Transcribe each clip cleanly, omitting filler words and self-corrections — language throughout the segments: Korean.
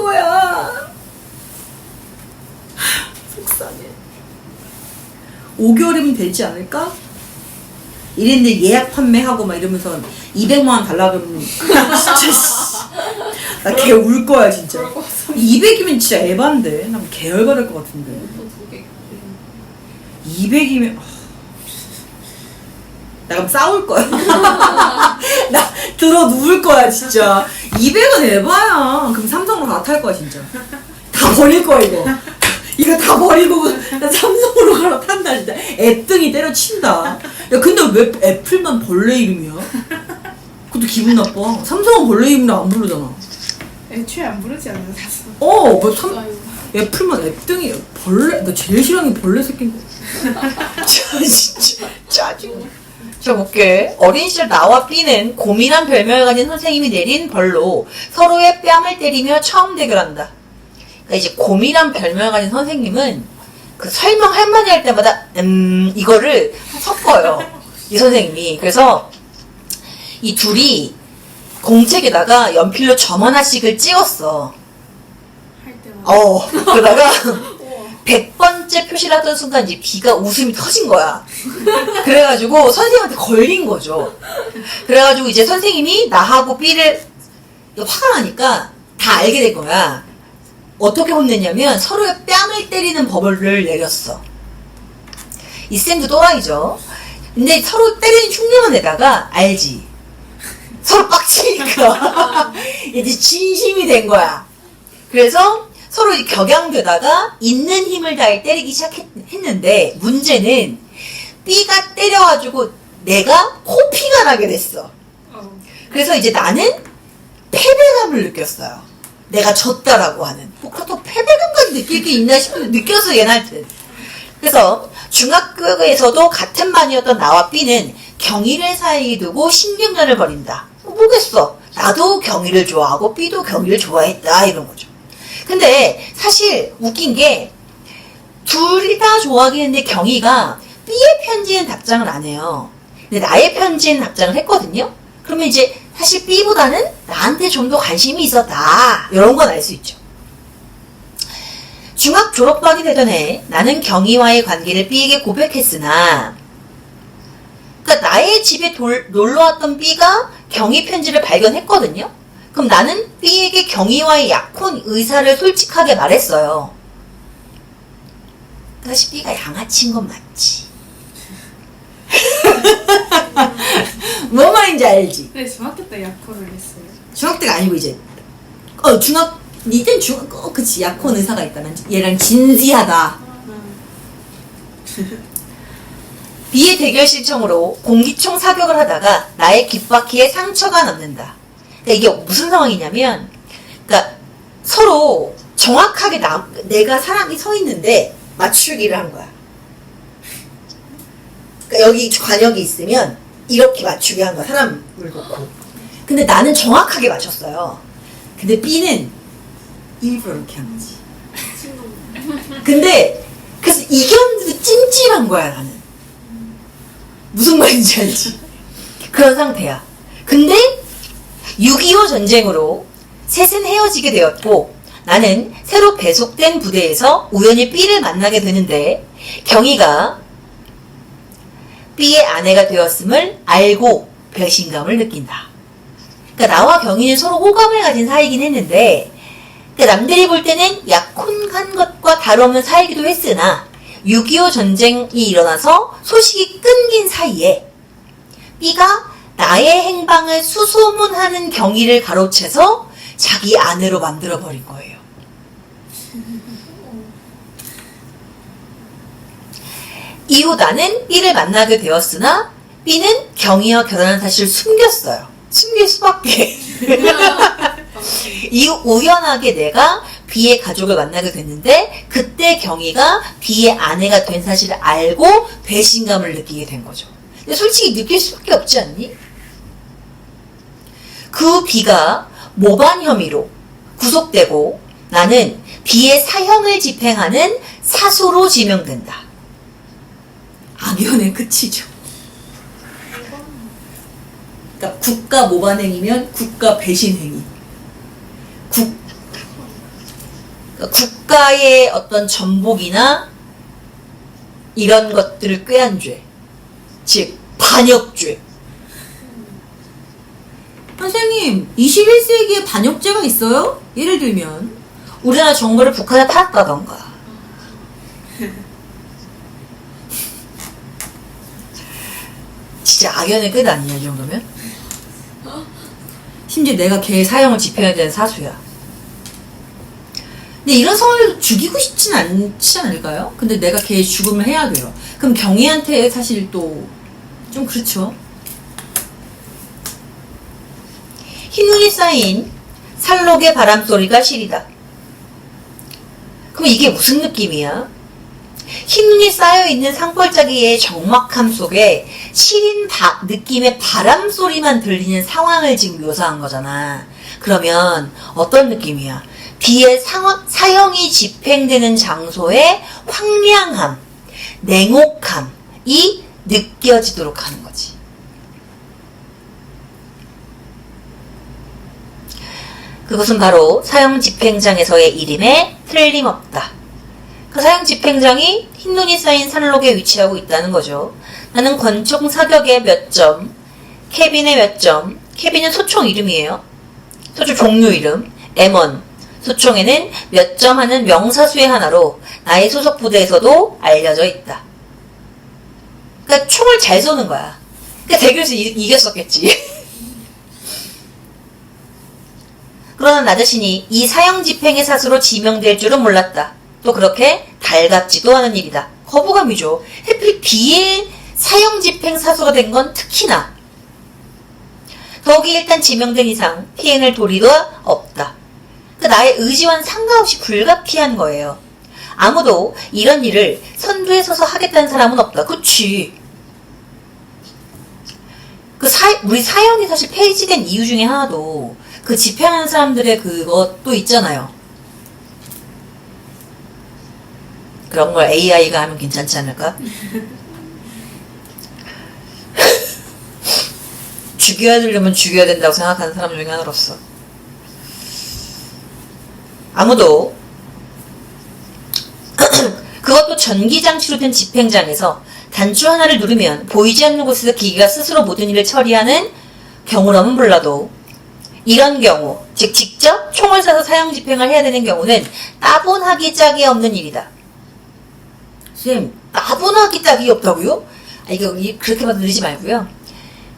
거야. 속상해. 5개월이면 되지 않을까? 이랬는데 예약 판매하고 막 이러면서 200만 원 달라 그러면 진짜 나 걔 울 거야 진짜. 200이면 진짜 에반데. 나 개열받을 것 같은데. 200이면 나 그럼 싸울 거야. 나 들어 누울 거야 진짜. 200은 에바야. 그럼 삼성으로 다 탈 거야 진짜. 다 버릴 거야 이거. 이거 다 버리고 나 삼성으로 갈아탄다 진짜. 애등이 때려친다. 야 근데 왜 애플만 벌레 이름이야? 그것도 기분 나빠. 삼성은 벌레 이름을 안 부르잖아. 애초에 안 부르지 않나 사실. 뭐 애플만 애등이 벌레. 나 제일 싫어하는 게 벌레 새끼인 거. 진짜 짜증나. 자 볼게. 어린 시절 나와 B는 고민한 별명을 가진 선생님이 내린 벌로 서로의 뺨을 때리며 처음 대결한다. 그러니까 이제 고민한 별명을 가진 선생님은 그 설명 할머니 할 때마다 이거를 섞어요. 이 선생님이. 그래서 이 둘이 공책에다가 연필로 점 하나씩을 찍었어. 할 때마다. 그러다가 100번째 표시를 하던 순간 이제 B가 웃음이 터진 거야. 그래가지고 선생님한테 걸린 거죠. 그래가지고 이제 선생님이 나하고 B를 화가 나니까 다 알게 된 거야. 어떻게 혼냈냐면 서로의 뺨을 때리는 법을 내렸어. 이 쌤도 또라이죠. 근데 서로 때리는 흉내만 내다가 알지. 서로 빡치니까 이제 진심이 된 거야. 그래서 서로 격양되다가 있는 힘을 다해 때리기 시작했는데 문제는 B가 때려가지고 내가 코피가 나게 됐어. 그래서 이제 나는 패배감을 느꼈어요. 내가 졌다라고 하는. 그렇다고 패배감까지 느낄 게 있나 싶은데 느껴서 얘한테. 그래서 중학교에서도 같은 반이었던 나와 B는 경희를 사이에 두고 신경전을 벌인다. 뭐겠어. 나도 경희를 좋아하고 B도 경희를 좋아했다 이런 거죠. 근데 사실 웃긴 게 둘이 다 좋아하긴 했는데 경희가 B의 편지엔 답장을 안 해요. 근데 나의 편지엔 답장을 했거든요. 그러면 이제 사실 B보다는 나한테 좀 더 관심이 있었다. 이런 건 알 수 있죠. 중학 졸업반이 되던 해 나는 경희와의 관계를 B에게 고백했으나 그러니까 나의 집에 놀러왔던 B가 경희 편지를 발견했거든요. 그럼 나는 B에게 경희와의 약혼 의사를 솔직하게 말했어요. 사실 B가 양아치인 건 맞지. 뭔 말인지 알지? 네, 중학교 때 약혼을 했어요. 중학교 때가 아니고 이제 니땐 그치 약혼 의사가 있다. 난 얘랑 진지하다. B의 대결 신청으로 공기총 사격을 하다가 나의 귓바퀴에 상처가 남는다. 그러니까 이게 무슨 상황이냐면, 그러니까 서로 정확하게 내가 사람이 서 있는데 맞추기를 한 거야. 그러니까 여기 관역이 있으면 이렇게 맞추기 한 거야. 사람을 놓고. 근데 나는 정확하게 맞췄어요. 근데 B는 일부러 이렇게 한 거지. 근데 그래서 이겼는데도 찜찜한 거야 나는. 무슨 말인지 알지? 그런 상태야. 근데 6.25 전쟁으로 셋은 헤어지게 되었고 나는 새로 배속된 부대에서 우연히 B를 만나게 되는데 경희가 B의 아내가 되었음을 알고 배신감을 느낀다. 그러니까 나와 경희는 서로 호감을 가진 사이긴 했는데 그러니까 남들이 볼 때는 약혼한 것과 다름없는 사이기도 했으나 6.25 전쟁이 일어나서 소식이 끊긴 사이에 B가 나의 행방을 수소문하는 경희를 가로채서 자기 아내로 만들어버린 거예요. 이후 나는 B를 만나게 되었으나 B는 경희와 결혼한 사실을 숨겼어요. 숨길 수밖에. 이후 우연하게 내가 B의 가족을 만나게 됐는데 그때 경희가 B의 아내가 된 사실을 알고 배신감을 느끼게 된 거죠. 근데 솔직히 느낄 수밖에 없지 않니? 그 B가 모반 혐의로 구속되고 나는 B의 사형을 집행하는 사소로 지명된다. 악연의 끝이죠. 그러니까 국가 모반행위면 국가 배신행위. 그러니까 국가의 어떤 전복이나 이런 것들을 꾀한 죄, 즉 반역죄. 선생님, 21세기에 반역죄가 있어요? 예를 들면 우리나라 정보를 북한에 팔았다던가. 진짜 악연의 끝 아니냐, 이 정도면? 심지어 내가 걔 사형을 집행해야 되는 사수야. 근데 이런 상황에서 죽이고 싶진 않지 않을까요? 근데 내가 걔 죽음을 해야 돼요. 그럼 경희한테 사실 또 좀 그렇죠. 흰눈이 쌓인 살록의 바람소리가 시리다. 그럼 이게 무슨 느낌이야? 흰눈이 쌓여있는 산골짜기의 적막함 속에 시린 느낌의 바람소리만 들리는 상황을 지금 묘사한 거잖아. 그러면 어떤 느낌이야? 비의 사형이 집행되는 장소의 황량함, 냉혹함이 느껴지도록 하는 거지. 그것은 바로 사형 집행장에서의 일임에 틀림없다. 그 사형 집행장이 흰눈이 쌓인 산록에 위치하고 있다는 거죠. 나는 권총 사격의 몇 점, 케빈의 몇 점, 케빈은 소총 이름이에요. 소총 종류 이름, M1. 소총에는 몇 점 하는 명사수의 하나로 나의 소속 부대에서도 알려져 있다. 그러니까 총을 잘 쏘는 거야. 그러니까 대교에서 이겼었겠지. 그러나 나 자신이 이 사형 집행의 사수로 지명될 줄은 몰랐다. 또 그렇게 달갑지도 않은 일이다. 거부감이죠. 하필 비의 사형 집행 사수가 된 건 특히나. 더욱이 일단 지명된 이상 피해낼 도리가 없다. 그 나의 의지와는 상관없이 불가피한 거예요. 아무도 이런 일을 선두에 서서 하겠다는 사람은 없다. 그치? 우리 사형이 사실 폐지된 이유 중에 하나도 그 집행하는 사람들의 그것도 있잖아요. 그런 걸 AI가 하면 괜찮지 않을까? 죽여야 되려면 죽여야 된다고 생각하는 사람 중에 하나로서. 아무도 그것도 전기장치로 된 집행장에서 단추 하나를 누르면 보이지 않는 곳에서 기계가 스스로 모든 일을 처리하는 경우라면 몰라도 이런 경우, 즉 직접 총을 쏴서 사형 집행을 해야 되는 경우는 따분하기 짝이 없는 일이다. 선생님, 따분하기 짝이 없다고요? 이거 그렇게 받아들이지 말고요.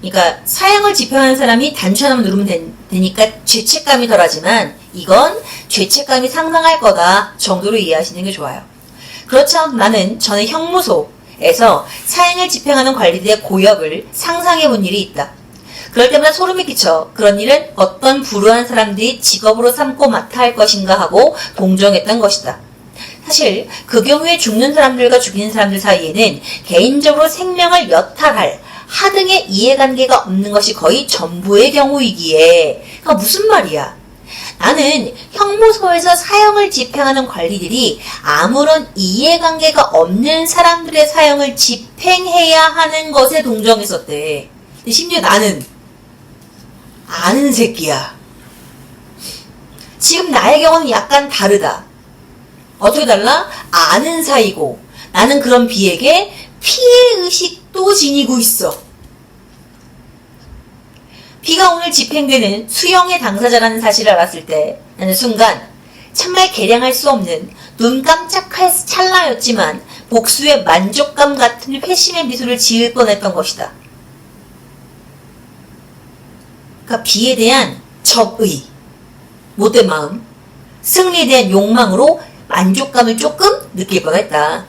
그러니까 사형을 집행하는 사람이 단추 하나만 누르면 되니까 죄책감이 덜하지만 이건 죄책감이 상당할 거다 정도로 이해하시는 게 좋아요. 그렇지 않아도 나는 전에 형무소에서 사형을 집행하는 관리들의 고역을 상상해 본 일이 있다. 그럴 때마다 소름이 끼쳐 그런 일은 어떤 불우한 사람들이 직업으로 삼고 맡아 할 것인가 하고 동정했던 것이다. 사실 그 경우에 죽는 사람들과 죽이는 사람들 사이에는 개인적으로 생명을 여탈할 하등의 이해관계가 없는 것이 거의 전부의 경우이기에. 그러니까 무슨 말이야? 나는 형무소에서 사형을 집행하는 관리들이 아무런 이해관계가 없는 사람들의 사형을 집행해야 하는 것에 동정했었대. 근데 심지어 나는 아는 새끼야. 지금 나의 경우는 약간 다르다. 어떻게 달라? 아는 사이고 나는 그런 비에게 피해의식도 지니고 있어. 비가 오늘 집행되는 수형의 당사자라는 사실을 알았을 때 나는 순간 정말 계량할 수 없는 눈 깜짝할 찰나였지만 복수의 만족감 같은 회심의 미소를 지을 뻔했던 것이다. 그러니까 비에 대한 적의, 못된 마음, 승리에 대한 욕망으로 만족감을 조금 느낄 뻔했다.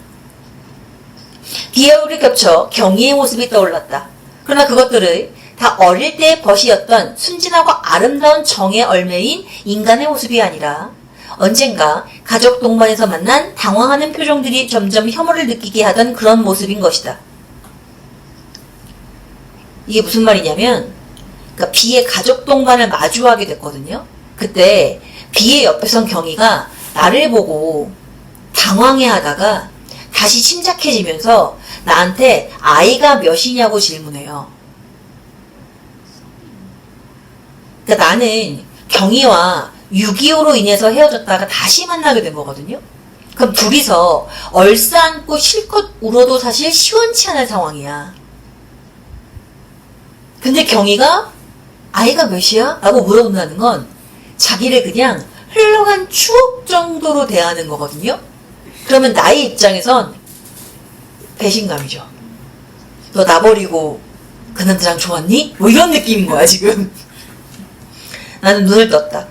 비에 오를 겹쳐 경희의 모습이 떠올랐다. 그러나 그것들을 다 어릴 때의 벗이었던 순진하고 아름다운 정의 얼매인 인간의 모습이 아니라 언젠가 가족 동반에서 만난 당황하는 표정들이 점점 혐오를 느끼게 하던 그런 모습인 것이다. 이게 무슨 말이냐면 그러니까 비의 가족 동반을 마주하게 됐거든요. 그때 비의 옆에선 경희가 나를 보고 당황해하다가 다시 침착해지면서 나한테 아이가 몇이냐고 질문해요. 그러니까 나는 경희와 6.25로 인해서 헤어졌다가 다시 만나게 된 거거든요. 그럼 둘이서 얼싸안고 실컷 울어도 사실 시원치 않은 상황이야. 근데 경희가 아이가 몇이야? 라고 물어본다는 건 자기를 그냥 흘러간 추억 정도로 대하는 거거든요. 그러면 나의 입장에선 배신감이죠. 너 나 버리고 그 남자랑 좋았니? 뭐 이런 느낌인 거야 지금. 나는 눈을 떴다.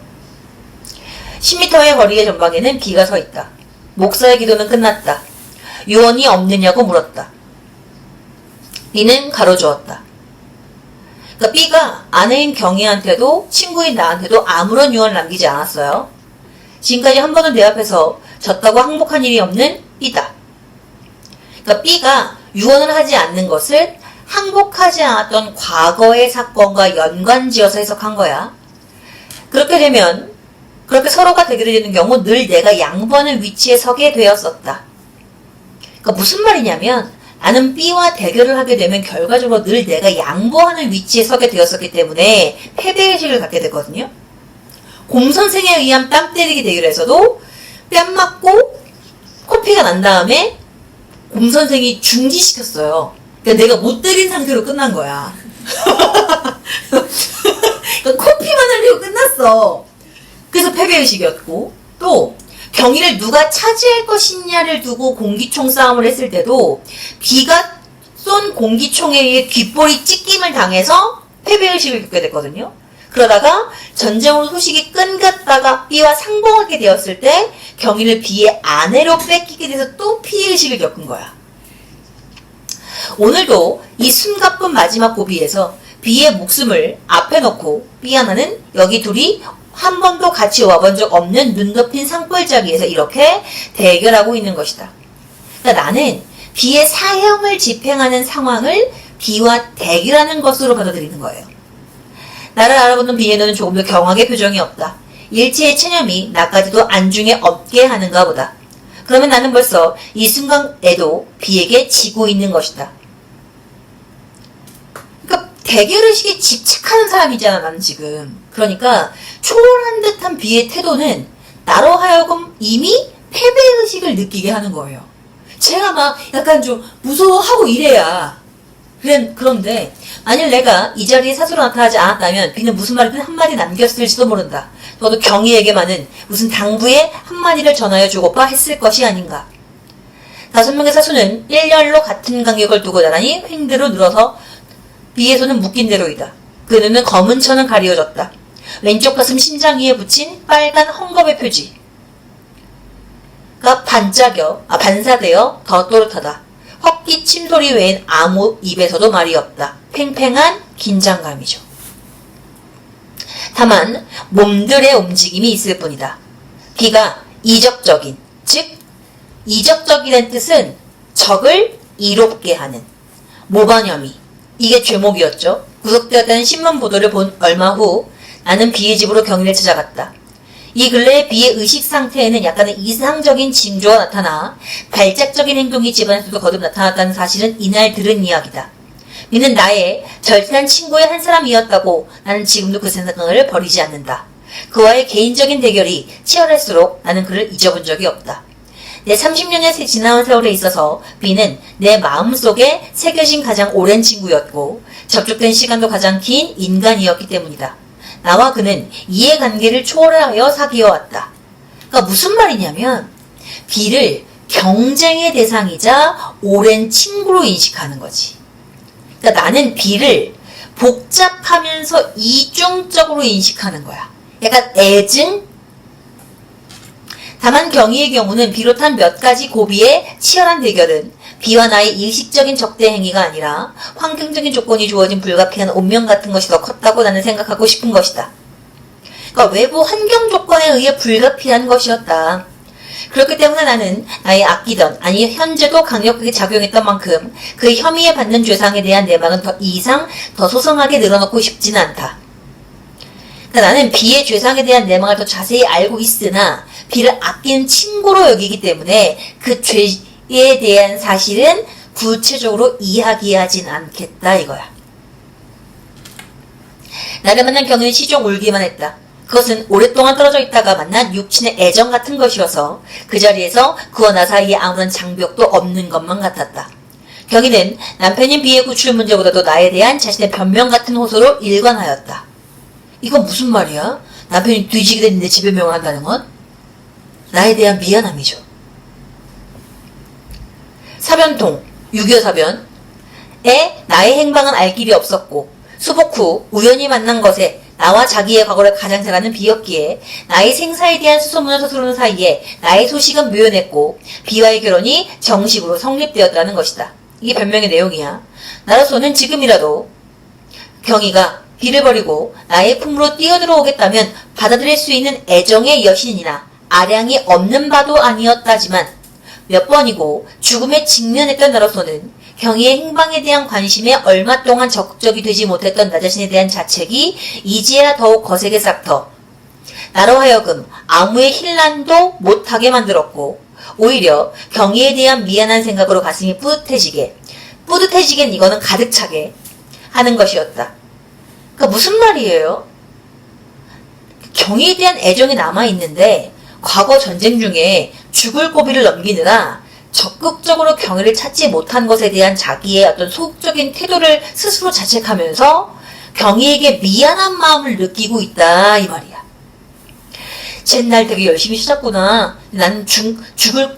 10m의 거리의 전방에는 B가 서 있다. 목사의 기도는 끝났다. 유언이 없느냐고 물었다. B는 가로주었다. 그러니까 B가 아내인 경희한테도 친구인 나한테도 아무런 유언을 남기지 않았어요. 지금까지 한 번은 내 앞에서 졌다고 항복한 일이 없는 B다. 그러니까 B가 유언을 하지 않는 것을 항복하지 않았던 과거의 사건과 연관지어서 해석한 거야. 그렇게 되면 그렇게 서로가 대결이 되는 경우 늘 내가 양보하는 위치에 서게 되었었다. 그러니까 무슨 말이냐면 나는 B와 대결을 하게 되면 결과적으로 늘 내가 양보하는 위치에 서게 되었었기 때문에 패배의식을 갖게 되거든요. 곰선생에 의한 뺨 때리기 대결에서도 뺨 맞고 코피가 난 다음에 곰선생이 중지시켰어요. 그러니까 내가 못 때린 상태로 끝난 거야. 그러니까 코피만 흘리고 끝났어. 그래서 패배의식이었고, 또 경희를 누가 차지할 것이냐를 두고 공기총 싸움을 했을 때도 B가 쏜 공기총에 의해 귓볼이 찢김을 당해서 패배의식을 겪게 됐거든요. 그러다가 전쟁으로 소식이 끊겼다가 B와 상봉하게 되었을 때 경희를 B의 아내로 뺏기게 돼서 또 피해의식을 겪은 거야. 오늘도 이 숨가쁜 마지막 고비에서 B의 목숨을 앞에 놓고 B 하나는 여기 둘이 한 번도 같이 와본 적 없는 눈 덮인 산골짜기에서 이렇게 대결하고 있는 것이다. 그러니까 나는 B의 사형을 집행하는 상황을 B와 대결하는 것으로 받아들이는 거예요. 나를 알아보는 B의 눈은 조금 더 경악의 표정이 없다. 일체의 체념이 나까지도 안중에 없게 하는가 보다. 그러면 나는 벌써 이 순간에도 B에게 지고 있는 것이다. 그러니까 대결의식에 집착하는 사람이잖아 나는 지금. 그러니까 초월한 듯한 B의 태도는 나로 하여금 이미 패배의식을 느끼게 하는 거예요. 제가 막 약간 좀 무서워하고 이래야. 그런데 만일 내가 이 자리에 사수로 나타나지 않았다면 B는 무슨 말이든 한마디 남겼을지도 모른다. 너도 경희에게만은 무슨 당부의 한마디를 전하여 주고파 했을 것이 아닌가. 5명의 사수는 1년로 같은 간격을 두고 나란히 횡대로 늘어서 B의 손은 묶인 대로이다. 그 눈은 검은 천은 가리워졌다. 왼쪽 가슴 심장 위에 붙인 빨간 헝겊의 표지가 반사되어 더 또렷하다. 헛기침 소리 외엔 아무 입에서도 말이 없다. 팽팽한 긴장감이죠. 다만 몸들의 움직임이 있을 뿐이다. B가 이적적인, 즉 이적적이라는 뜻은 적을 이롭게 하는 모반혐의, 이게 죄목이었죠. 구속되었다는 신문 보도를 본 얼마 후 나는 B의 집으로 경위를 찾아갔다. 이 근래에 B의 의식 상태에는 약간의 이상적인 징조가 나타나 발작적인 행동이 집안에서도 거듭 나타났다는 사실은 이날 들은 이야기다. B는 나의 절친한 친구의 한 사람이었다고 나는 지금도 그 생각을 버리지 않는다. 그와의 개인적인 대결이 치열할수록 나는 그를 잊어본 적이 없다. 내 30년의 지나온 세월에 있어서 B는 내 마음속에 새겨진 가장 오랜 친구였고 접촉된 시간도 가장 긴 인간이었기 때문이다. 나와 그는 이해관계를 초월하여 사귀어왔다. 그러니까 무슨 말이냐면 B를 경쟁의 대상이자 오랜 친구로 인식하는 거지. 그러니까 나는 B를 복잡하면서 이중적으로 인식하는 거야. 약간 애증? 다만 경희의 경우는 비롯한 몇 가지 고비의 치열한 대결은 B와 나의 일식적인 적대 행위가 아니라 환경적인 조건이 주어진 불가피한 운명 같은 것이 더 컸다고 나는 생각하고 싶은 것이다. 그러니까 외부 환경 조건에 의해 불가피한 것이었다. 그렇기 때문에 나는 나의 아끼던, 아니 현재도 강력하게 작용했던 만큼 그 혐의에 받는 죄상에 대한 내막은 더 소성하게 늘어놓고 싶지는 않다. 그러니까 나는 B의 죄상에 대한 내막을 더 자세히 알고 있으나 B를 아끼는 친구로 여기기 때문에 그 죄에 대한 사실은 구체적으로 이야기하진 않겠다 이거야. 나를 만난 경위는 시종 울기만 했다. 그것은 오랫동안 떨어져 있다가 만난 육친의 애정 같은 것이어서 그 자리에서 그와 나 사이에 아무런 장벽도 없는 것만 같았다. 경희는 남편인 비의 구출 문제보다도 나에 대한 자신의 변명 같은 호소로 일관하였다. 이건 무슨 말이야? 남편이 뒤지게 됐는데 지변명을 한다는 건? 나에 대한 미안함이죠. 사변통, 6.25 사변. 나의 행방은 알 길이 없었고 수복 후 우연히 만난 것에 나와 자기의 과거를 가장 잘 아는 비였기에 나의 생사에 대한 수소문을 서두르는 사이에 나의 소식은 묘연했고 비와의 결혼이 정식으로 성립되었다는 것이다. 이게 변명의 내용이야. 나로서는 지금이라도 경희가 비를 버리고 나의 품으로 뛰어들어오겠다면 받아들일 수 있는 애정의 여신이나 아량이 없는 바도 아니었다지만 몇 번이고 죽음에 직면했던 나로서는 경희의 행방에 대한 관심에 얼마 동안 적극적이 되지 못했던 나 자신에 대한 자책이 이제야 더욱 거세게 싹터 나로 하여금 아무의 힐난도 못하게 만들었고 오히려 경희에 대한 미안한 생각으로 가슴이 뿌듯해지겐 이거는 가득 차게 하는 것이었다. 그러니까 무슨 말이에요? 경희에 대한 애정이 남아있는데 과거 전쟁 중에 죽을 고비를 넘기느라 적극적으로 경희를 찾지 못한 것에 대한 자기의 어떤 소극적인 태도를 스스로 자책하면서 경희에게 미안한 마음을 느끼고 있다 이 말이야. 쟤날 되게 열심히 찾았구나. 나는 죽을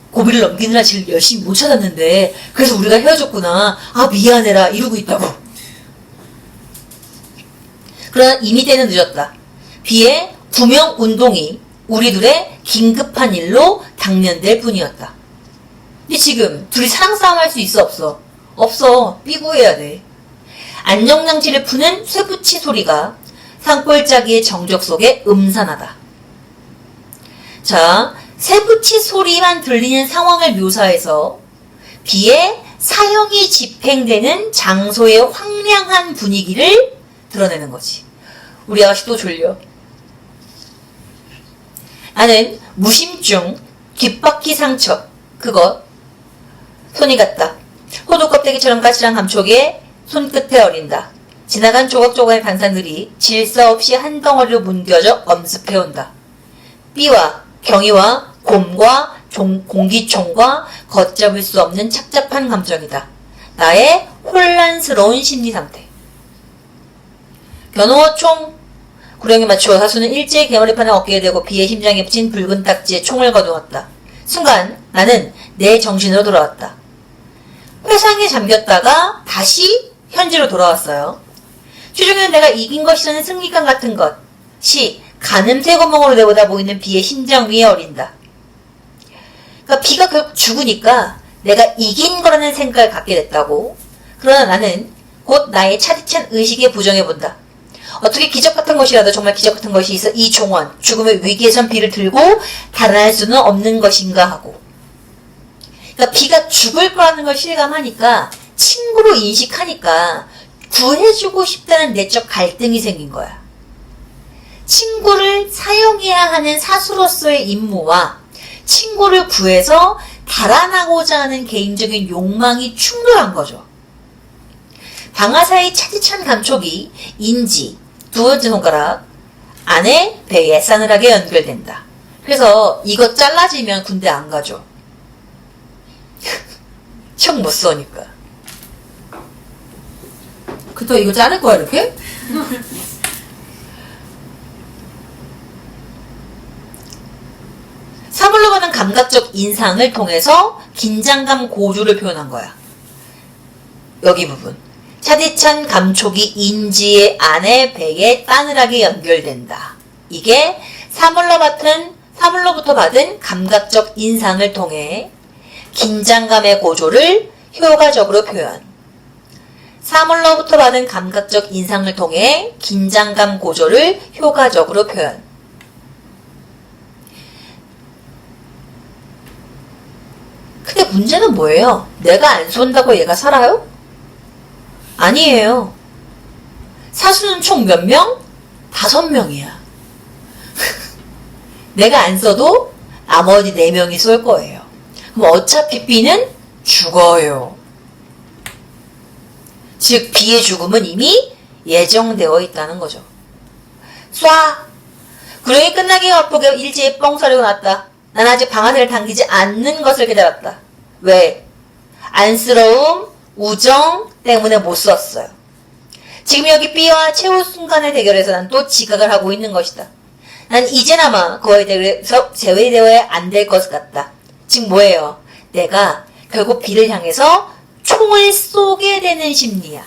고비를 넘기느라 지금 열심히 못 찾았는데 그래서 우리가 헤어졌구나. 아 미안해라 이러고 있다고. 그러나 이미 때는 늦었다. 비의 구명 운동이 우리 둘의 긴급한 일로 당면될 뿐이었다. 근데 지금 둘이 사랑 싸움 할 수 있어 없어? 없어. 삐구해야 돼. 안정장치를 푸는 쇠붙이 소리가 산골짜기의 정적 속에 음산하다. 자, 쇠붙이 소리만 들리는 상황을 묘사해서 비의 사형이 집행되는 장소의 황량한 분위기를 드러내는 거지. 우리 아가씨 또 졸려. 나는 무심증, 귓바퀴 상처, 그것 손이 같다. 호두 껍데기처럼 까칠한 감촉에 손끝에 어린다. 지나간 조각조각의 간산들이 질서 없이 한 덩어리로 뭉겨져 엄습해온다. 삐와 경희와 곰과 공기총과 걷잡을 수 없는 착잡한 감정이다. 나의 혼란스러운 심리상태. 겨누어 총 구령에 맞추어 사수는 일제히 개머리판에 어깨에 대고 비의 심장에 붙인 붉은 딱지에 총을 거두었다. 순간 나는 내 정신으로 돌아왔다. 회상에 잠겼다가 다시 현지로 돌아왔어요. 최종에는 내가 이긴 것이라는 승리감 같은 것이 가늠 쇠구멍으로 내보다 보이는 비의 심장 위에 어린다. 그러니까 비가 결국 죽으니까 내가 이긴 거라는 생각을 갖게 됐다고. 그러나 나는 곧 나의 차디찬 의식에 부정해본다. 어떻게 기적 같은 것이라도 정말 기적 같은 것이 있어 이 종원, 죽음의 위기에선 비를 들고 달아날 수는 없는 것인가 하고. 그러니까 비가 죽을 거라는 걸 실감하니까 친구로 인식하니까 구해주고 싶다는 내적 갈등이 생긴 거야. 친구를 사용해야 하는 사수로서의 임무와 친구를 구해서 달아나고자 하는 개인적인 욕망이 충돌한 거죠. 방아사의 차디찬 감촉이 인지, 두 번째 손가락 안에 배에 싸늘하게 연결된다. 그래서 이거 잘라지면 군대 안 가죠. 형 못 쏘니까. 그렇다고 이거 자를 거야 이렇게? 사물로 보는 감각적 인상을 통해서 긴장감 고조를 표현한 거야. 여기 부분. 차디찬 감촉이 인지의 안에 배에 싸늘하게 연결된다. 이게 사물로부터 받은 감각적 인상을 통해 긴장감의 고조를 효과적으로 표현. 사물로부터 받은 감각적 인상을 통해 긴장감 고조를 효과적으로 표현. 근데 문제는 뭐예요? 내가 안 쏜다고 얘가 살아요? 아니에요. 사수는 총 몇 명? 5명이야. 내가 안 써도 나머지 4명이 쏠 거예요. 그럼 어차피 B는 죽어요. 즉 B의 죽음은 이미 예정되어 있다는 거죠. 쏴! 구령이 끝나기 바쁘게 일제히 뻥소리가 났다. 난 아직 방아쇠를 당기지 않는 것을 깨달았다. 왜? 안쓰러움, 우정 때문에 못 썼어요. 지금 여기 B와 최후 순간의 대결에서 난 또 지각을 하고 있는 것이다. 난 이제나마 그와의 대결에서 제외되어야 안 될 것 같다. 즉 뭐예요? 내가 결국 B를 향해서 총을 쏘게 되는 심리야.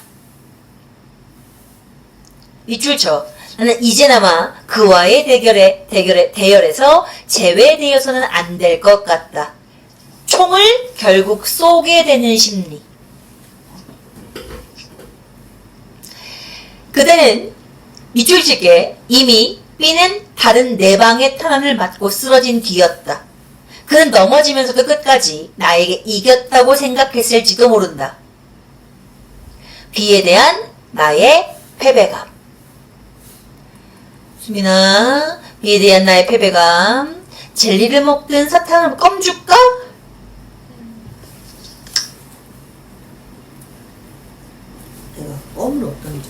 밑줄 쳐. 나는 이제나마 그와의 대열에서 제외되어서는 안 될 것 같다. 총을 결국 쏘게 되는 심리. 그대는 밑줄 칠게 이미 B는 다른 네 방의 탄환을 맞고 쓰러진 뒤였다. 그는 넘어지면서도 끝까지 나에게 이겼다고 생각했을지도 모른다. B에 대한 나의 패배감. 수민아, B에 대한 나의 패배감. 젤리를 먹든 사탕을 껌 줄까? 내가 껌을 어떤 거?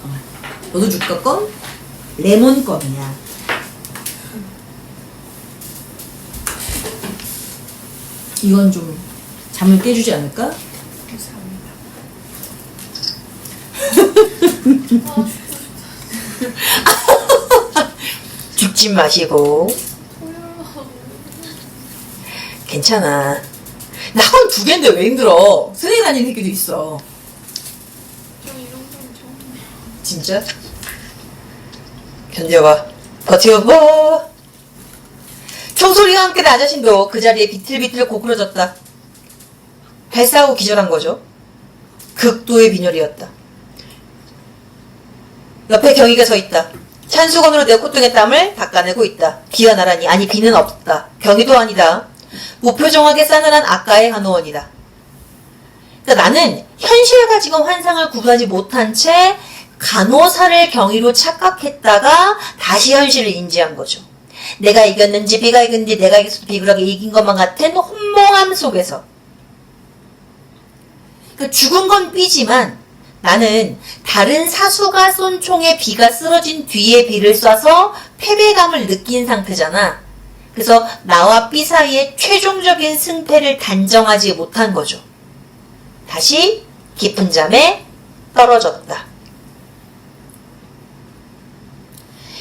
너도 줄까 껌? 레몬 껌이야. 이건 좀 잠을 깨주지 않을까? 감사합니다. 죽지 마시고. 괜찮아. 나 학원 2개인데 왜 힘들어? 선생님 다니는 학교도 있어. 좀 이런 건 좋네요. 진짜? 견뎌봐. 버텨봐. 총소리와 함께 아저씨도 그 자리에 비틀비틀 고꾸러졌다. 발사하고 기절한 거죠. 극도의 빈혈이었다. 옆에 경희가 서 있다. 찬수건으로 내 콧등의 땀을 닦아내고 있다. 비가 나란히, 아니 비는 없다. 경희도 아니다. 무표정하게 싸늘한 아까의 간호원이다. 그러니까 나는 현실과 지금 환상을 구분하지 못한 채 간호사를 경위로 착각했다가 다시 현실을 인지한 거죠. 내가 이겼는지 B가 이겼는지 내가 이겼는지 비굴하게 이긴 것만 같은 혼몽함 속에서. 그러니까 죽은 건 B지만 나는 다른 사수가 쏜 총에 B가 쓰러진 뒤에 B를 쏴서 패배감을 느낀 상태잖아. 그래서 나와 B 사이의 최종적인 승패를 단정하지 못한 거죠. 다시 깊은 잠에 떨어졌다.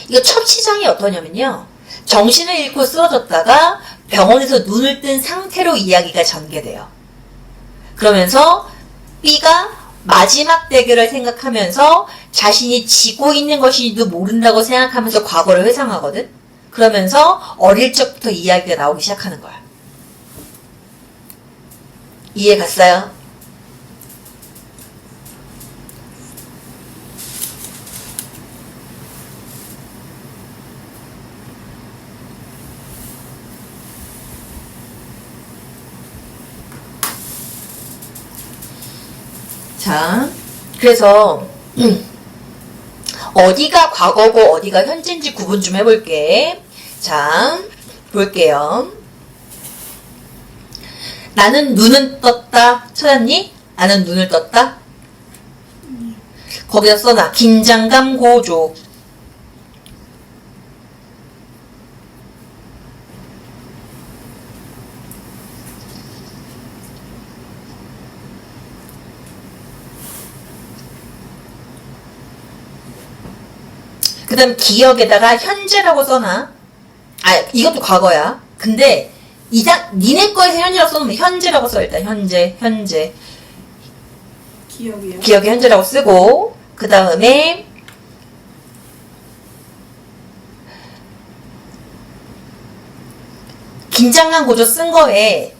이거 첫 시장이 어떠냐면요. 정신을 잃고 쓰러졌다가 병원에서 눈을 뜬 상태로 이야기가 전개돼요. 그러면서 B가 마지막 대결을 생각하면서 자신이 지고 있는 것인지도 모른다고 생각하면서 과거를 회상하거든. 그러면서 어릴 적부터 이야기가 나오기 시작하는 거야. 이해 갔어요? 자, 그래서 어디가 과거고 어디가 현재인지 구분 좀 해볼게. 자, 볼게요. 나는 눈은 떴다. 찾았니? 나는 눈을 떴다. 거기다 써놔. 긴장감 고조. 그 다음 기억에다가 현재라고 써놔. 아, 이것도 과거야. 근데 니네 거에서 현재라고 써놓으면 현재라고 써. 일단 현재. 기억이요. 기억에 현재라고 쓰고, 그 다음에 긴장감 고조 쓴 거에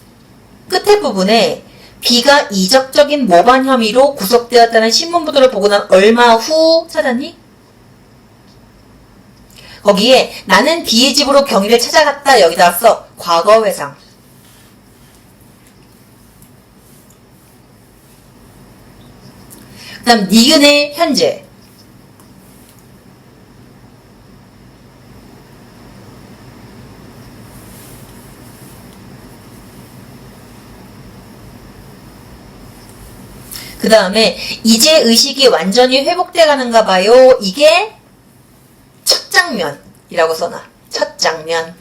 끝에 부분에 B가 이적적인 모반 혐의로 구속되었다는 신문 보도를 보고 난 얼마 후 찾았니? 거기에 나는 B의 집으로 경위를 찾아갔다. 여기다 써. 과거 회상. 그 다음 니은의 현재. 그 다음에 이제 의식이 완전히 회복돼 가는가 봐요. 이게 첫 장면이라고 써놔. 첫 장면.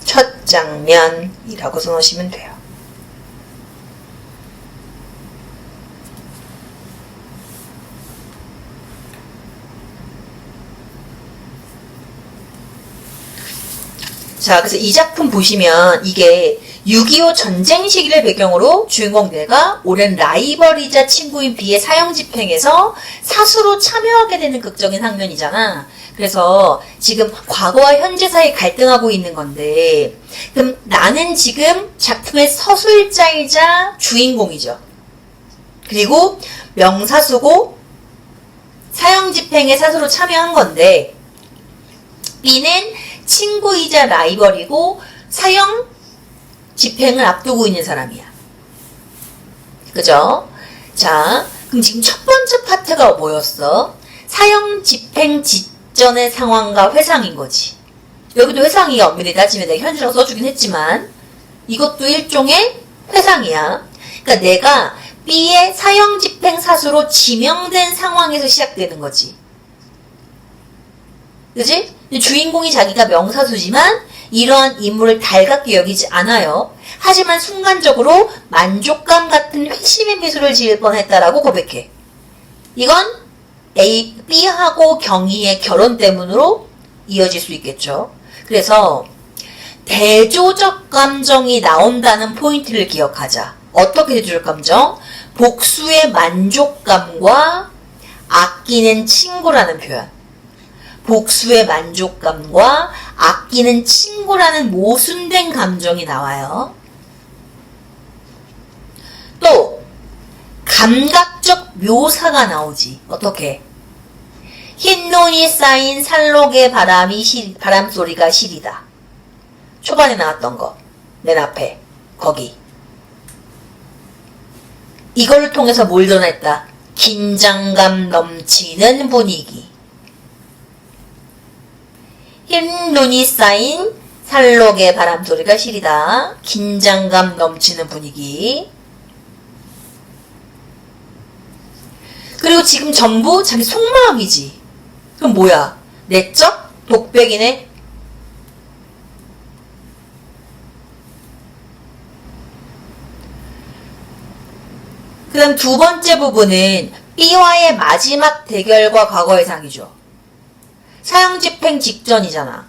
첫 장면이라고 써놓으시면 돼요. 자, 그래서 이 작품 보시면 이게 6.25 전쟁 시기를 배경으로 주인공들과 오랜 라이벌이자 친구인 B의 사형 집행에서 사수로 참여하게 되는 극적인 장면이잖아. 그래서 지금 과거와 현재 사이에 갈등하고 있는 건데, 그럼 나는 지금 작품의 서술자이자 주인공이죠. 그리고 명사수고 사형 집행에 사수로 참여한 건데, B는 친구이자 라이벌이고 사형 집행을 앞두고 있는 사람이야. 그죠? 자, 그럼 지금 첫 번째 파트가 뭐였어? 사형 집행 직전의 상황과 회상인 거지. 여기도 회상이 엄밀히 따지면 내가 현재라고 써주긴 했지만 이것도 일종의 회상이야. 그러니까 내가 B의 사형 집행 사수로 지명된 상황에서 시작되는 거지. 그지? 주인공이 자기가 명사수지만 이러한 인물을 달갑게 여기지 않아요. 하지만 순간적으로 만족감 같은 회심의 미소를 지을 뻔했다라고 고백해. 이건 B하고 경희의 결혼 때문으로 이어질 수 있겠죠. 그래서 대조적 감정이 나온다는 포인트를 기억하자. 어떻게 대조적 감정? 복수의 만족감과 아끼는 친구라는 표현. 복수의 만족감과 아끼는 친구라는 모순된 감정이 나와요. 또 감각적 묘사가 나오지. 어떻게? 흰눈이 쌓인 산록의 바람 소리가 시리다. 초반에 나왔던 거. 맨 앞에. 거기. 이걸 통해서 뭘 드러냈다? 긴장감 넘치는 분위기. 흰 눈이 쌓인 산록의 바람소리가 시리다. 긴장감 넘치는 분위기. 그리고 지금 전부 자기 속마음이지. 그럼 뭐야? 내적? 독백이네? 그 다음 두 번째 부분은 B와의 마지막 대결과 과거의 상이죠. 사형 집행 직전이잖아.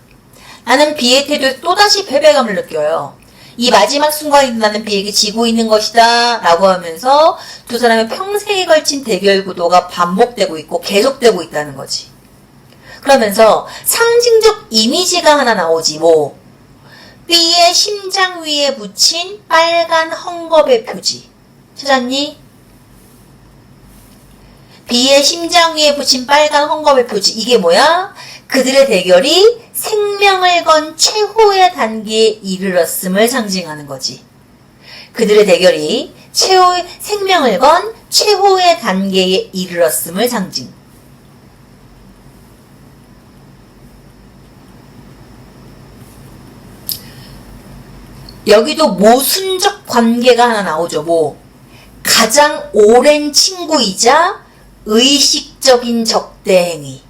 나는 B의 태도에 또다시 패배감을 느껴요. 이 마지막 순간에 나는 B에게 지고 있는 것이다 라고 하면서 두 사람의 평생에 걸친 대결 구도가 반복되고 있고 계속되고 있다는 거지. 그러면서 상징적 이미지가 하나 나오지. 뭐 B의 심장 위에 붙인 빨간 헝겊의 표지. 찾았니? B의 심장 위에 붙인 빨간 헝겊의 표지. 이게 뭐야? 그들의 대결이 생명을 건 최후의 단계에 이르렀음을 상징하는 거지. 그들의 대결이 생명을 건 최후의 단계에 이르렀음을 상징. 여기도 모순적 관계가 하나 나오죠. 뭐 가장 오랜 친구이자 의식적인 적대행위.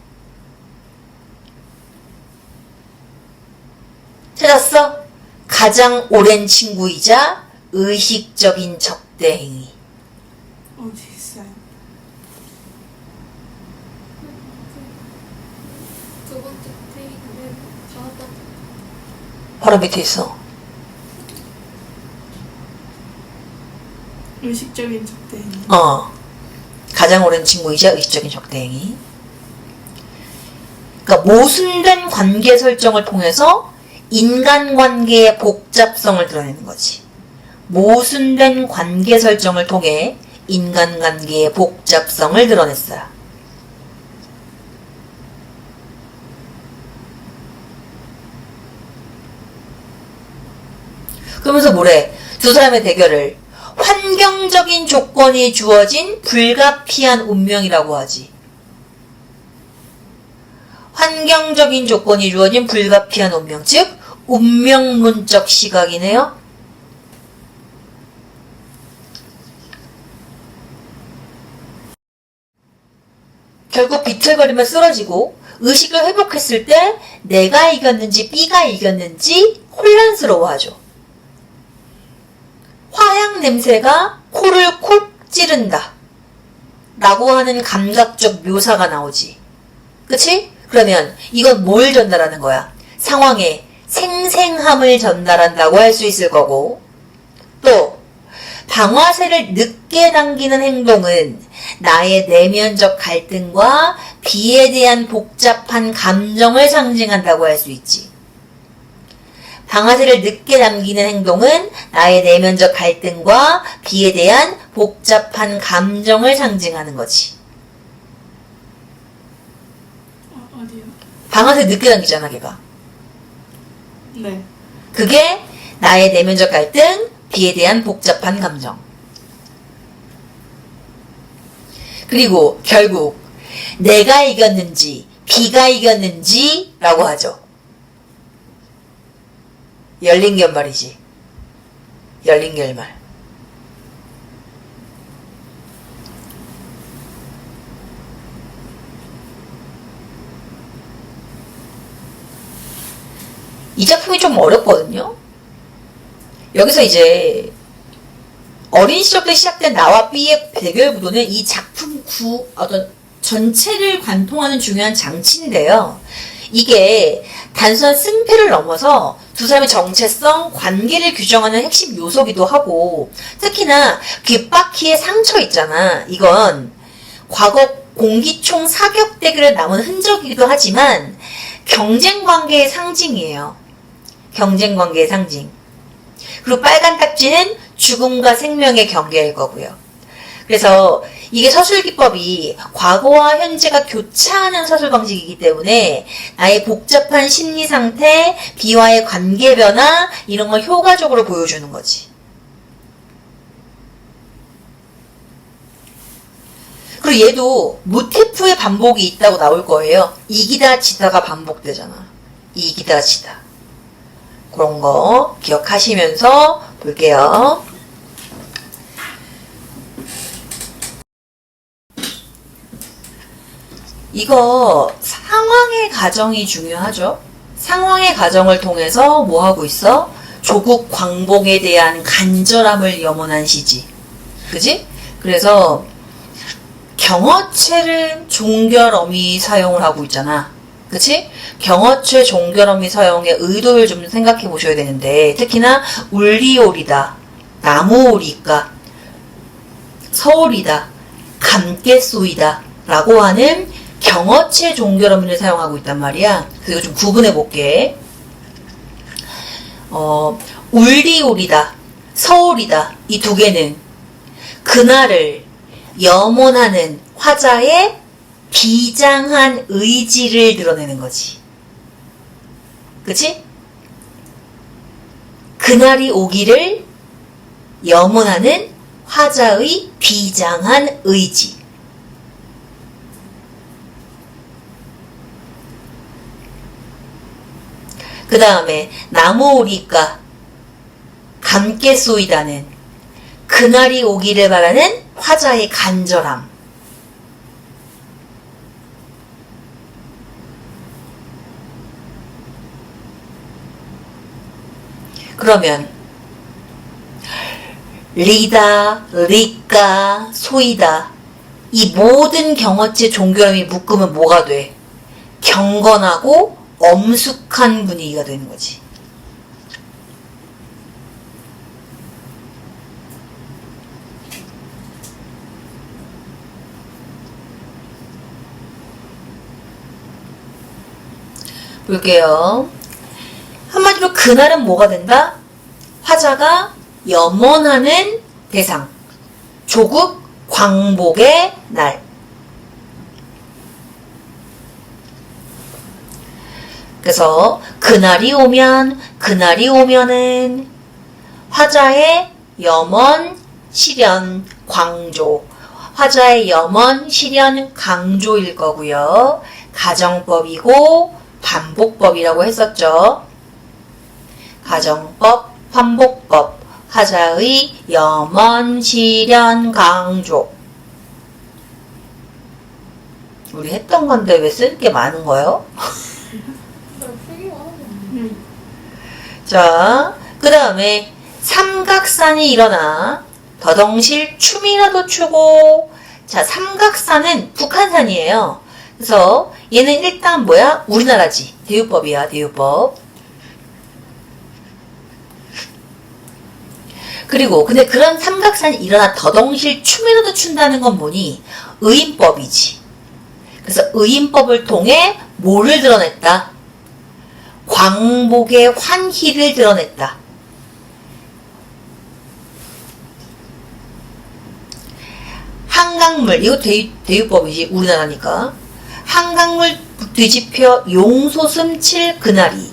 찾았어? 가장 오랜 친구이자 의식적인 적대행위. 어디 있어요? 두 번째 페이지를 받았다. 바로 밑에 있어. 의식적인 적대행위. 가장 오랜 친구이자 의식적인 적대행위. 그러니까 모순된 관계 설정을 통해서 인간관계의 복잡성을 드러내는 거지. 모순된 관계 설정을 통해 인간관계의 복잡성을 드러냈어요. 그러면서 뭐래? 두 사람의 대결을 환경적인 조건이 주어진 불가피한 운명이라고 하지. 환경적인 조건이 주어진 불가피한 운명, 즉 운명론적 시각이네요. 결국 비틀거리며 쓰러지고 의식을 회복했을 때 내가 이겼는지 B가 이겼는지 혼란스러워하죠. 화약 냄새가 코를 콕 찌른다 라고 하는 감각적 묘사가 나오지. 그치? 그러면 이건 뭘 전달하는 거야? 상황의 생생함을 전달한다고 할 수 있을 거고, 또 방아쇠를 늦게 당기는 행동은 나의 내면적 갈등과 B에 대한 복잡한 감정을 상징한다고 할 수 있지. 방아쇠를 늦게 당기는 행동은 나의 내면적 갈등과 B에 대한 복잡한 감정을 상징하는 거지. 어디요? 방아쇠 늦게 당기잖아, 걔가. 네. 그게 나의 내면적 갈등, B에 대한 복잡한 감정. 그리고 결국 내가 이겼는지 B가 이겼는지 라고 하죠. 열린 결말이지. 열린 결말. 이 작품이 좀 어렵거든요. 여기서 이제 어린 시절부터 시작된 나와 B의 대결 구도는 이 작품 어떤 전체를 관통하는 중요한 장치인데요. 이게 단순한 승패를 넘어서 두 사람의 정체성, 관계를 규정하는 핵심 요소기도 하고, 특히나 귓바퀴에 상처 있잖아. 이건 과거 공기총 사격 대결에 남은 흔적이기도 하지만 경쟁 관계의 상징이에요. 경쟁 관계의 상징. 그리고 빨간 딱지는 죽음과 생명의 경계일 거고요. 그래서 이게 서술기법이 과거와 현재가 교차하는 서술 방식이기 때문에 나의 복잡한 심리 상태, B와의 관계 변화 이런 걸 효과적으로 보여주는 거지. 그리고 얘도 모티프의 반복이 있다고 나올 거예요. 이기다 지다가 반복되잖아. 이기다 지다. 그런 거 기억하시면서 볼게요. 이거 상황의 가정이 중요하죠. 상황의 가정을 통해서 뭐 하고 있어? 조국 광복에 대한 간절함을 염원한 시지. 그지? 그래서 경어체를 종결어미 사용을 하고 있잖아. 그치? 경어체 종결어미 사용의 의도를 좀 생각해 보셔야 되는데, 특히나 울리오리다, 나무오리까, 서울이다, 감깨소이다 라고 하는 경어체 종결어미를 사용하고 있단 말이야. 그래서 좀 구분해 볼게. 울리오리다, 서울이다 이 두 개는 그날을 염원하는 화자의 비장한 의지를 드러내는 거지. 그치? 그날이 오기를 염원하는 화자의 비장한 의지. 그 다음에 나무오리까 감깨소이다는 그날이 오기를 바라는 화자의 간절함. 그러면 리다, 리까, 소이다 이 모든 경어체 종결음이 묶으면 뭐가 돼? 경건하고 엄숙한 분위기가 되는 거지. 볼게요. 한마디로 그날은 뭐가 된다? 화자가 염원하는 대상. 조국 광복의 날. 그래서 그날이 오면은 화자의 염원, 실현, 광조. 화자의 염원, 실현, 강조일 거고요. 가정법이고 반복법이라고 했었죠. 가정법, 반복법, 화자의 염원, 실현, 강조. 우리 했던 건데 왜 쓸 게 많은 거예요? 자, 그 다음에 삼각산이 일어나 더덩실 춤이라도 추고. 자, 삼각산은 북한산이에요. 그래서 얘는 일단 뭐야? 우리나라지. 대유법이야, 대유법. 그리고 근데 그런 삼각산이 일어나 더덩실 춤이라도 춘다는 건 뭐니? 의인법이지. 그래서 의인법을 통해 뭐를 드러냈다? 광복의 환희를 드러냈다. 한강물, 이거 대유법이지, 우리나라니까. 한강물 뒤집혀 용소슴 칠 그날이.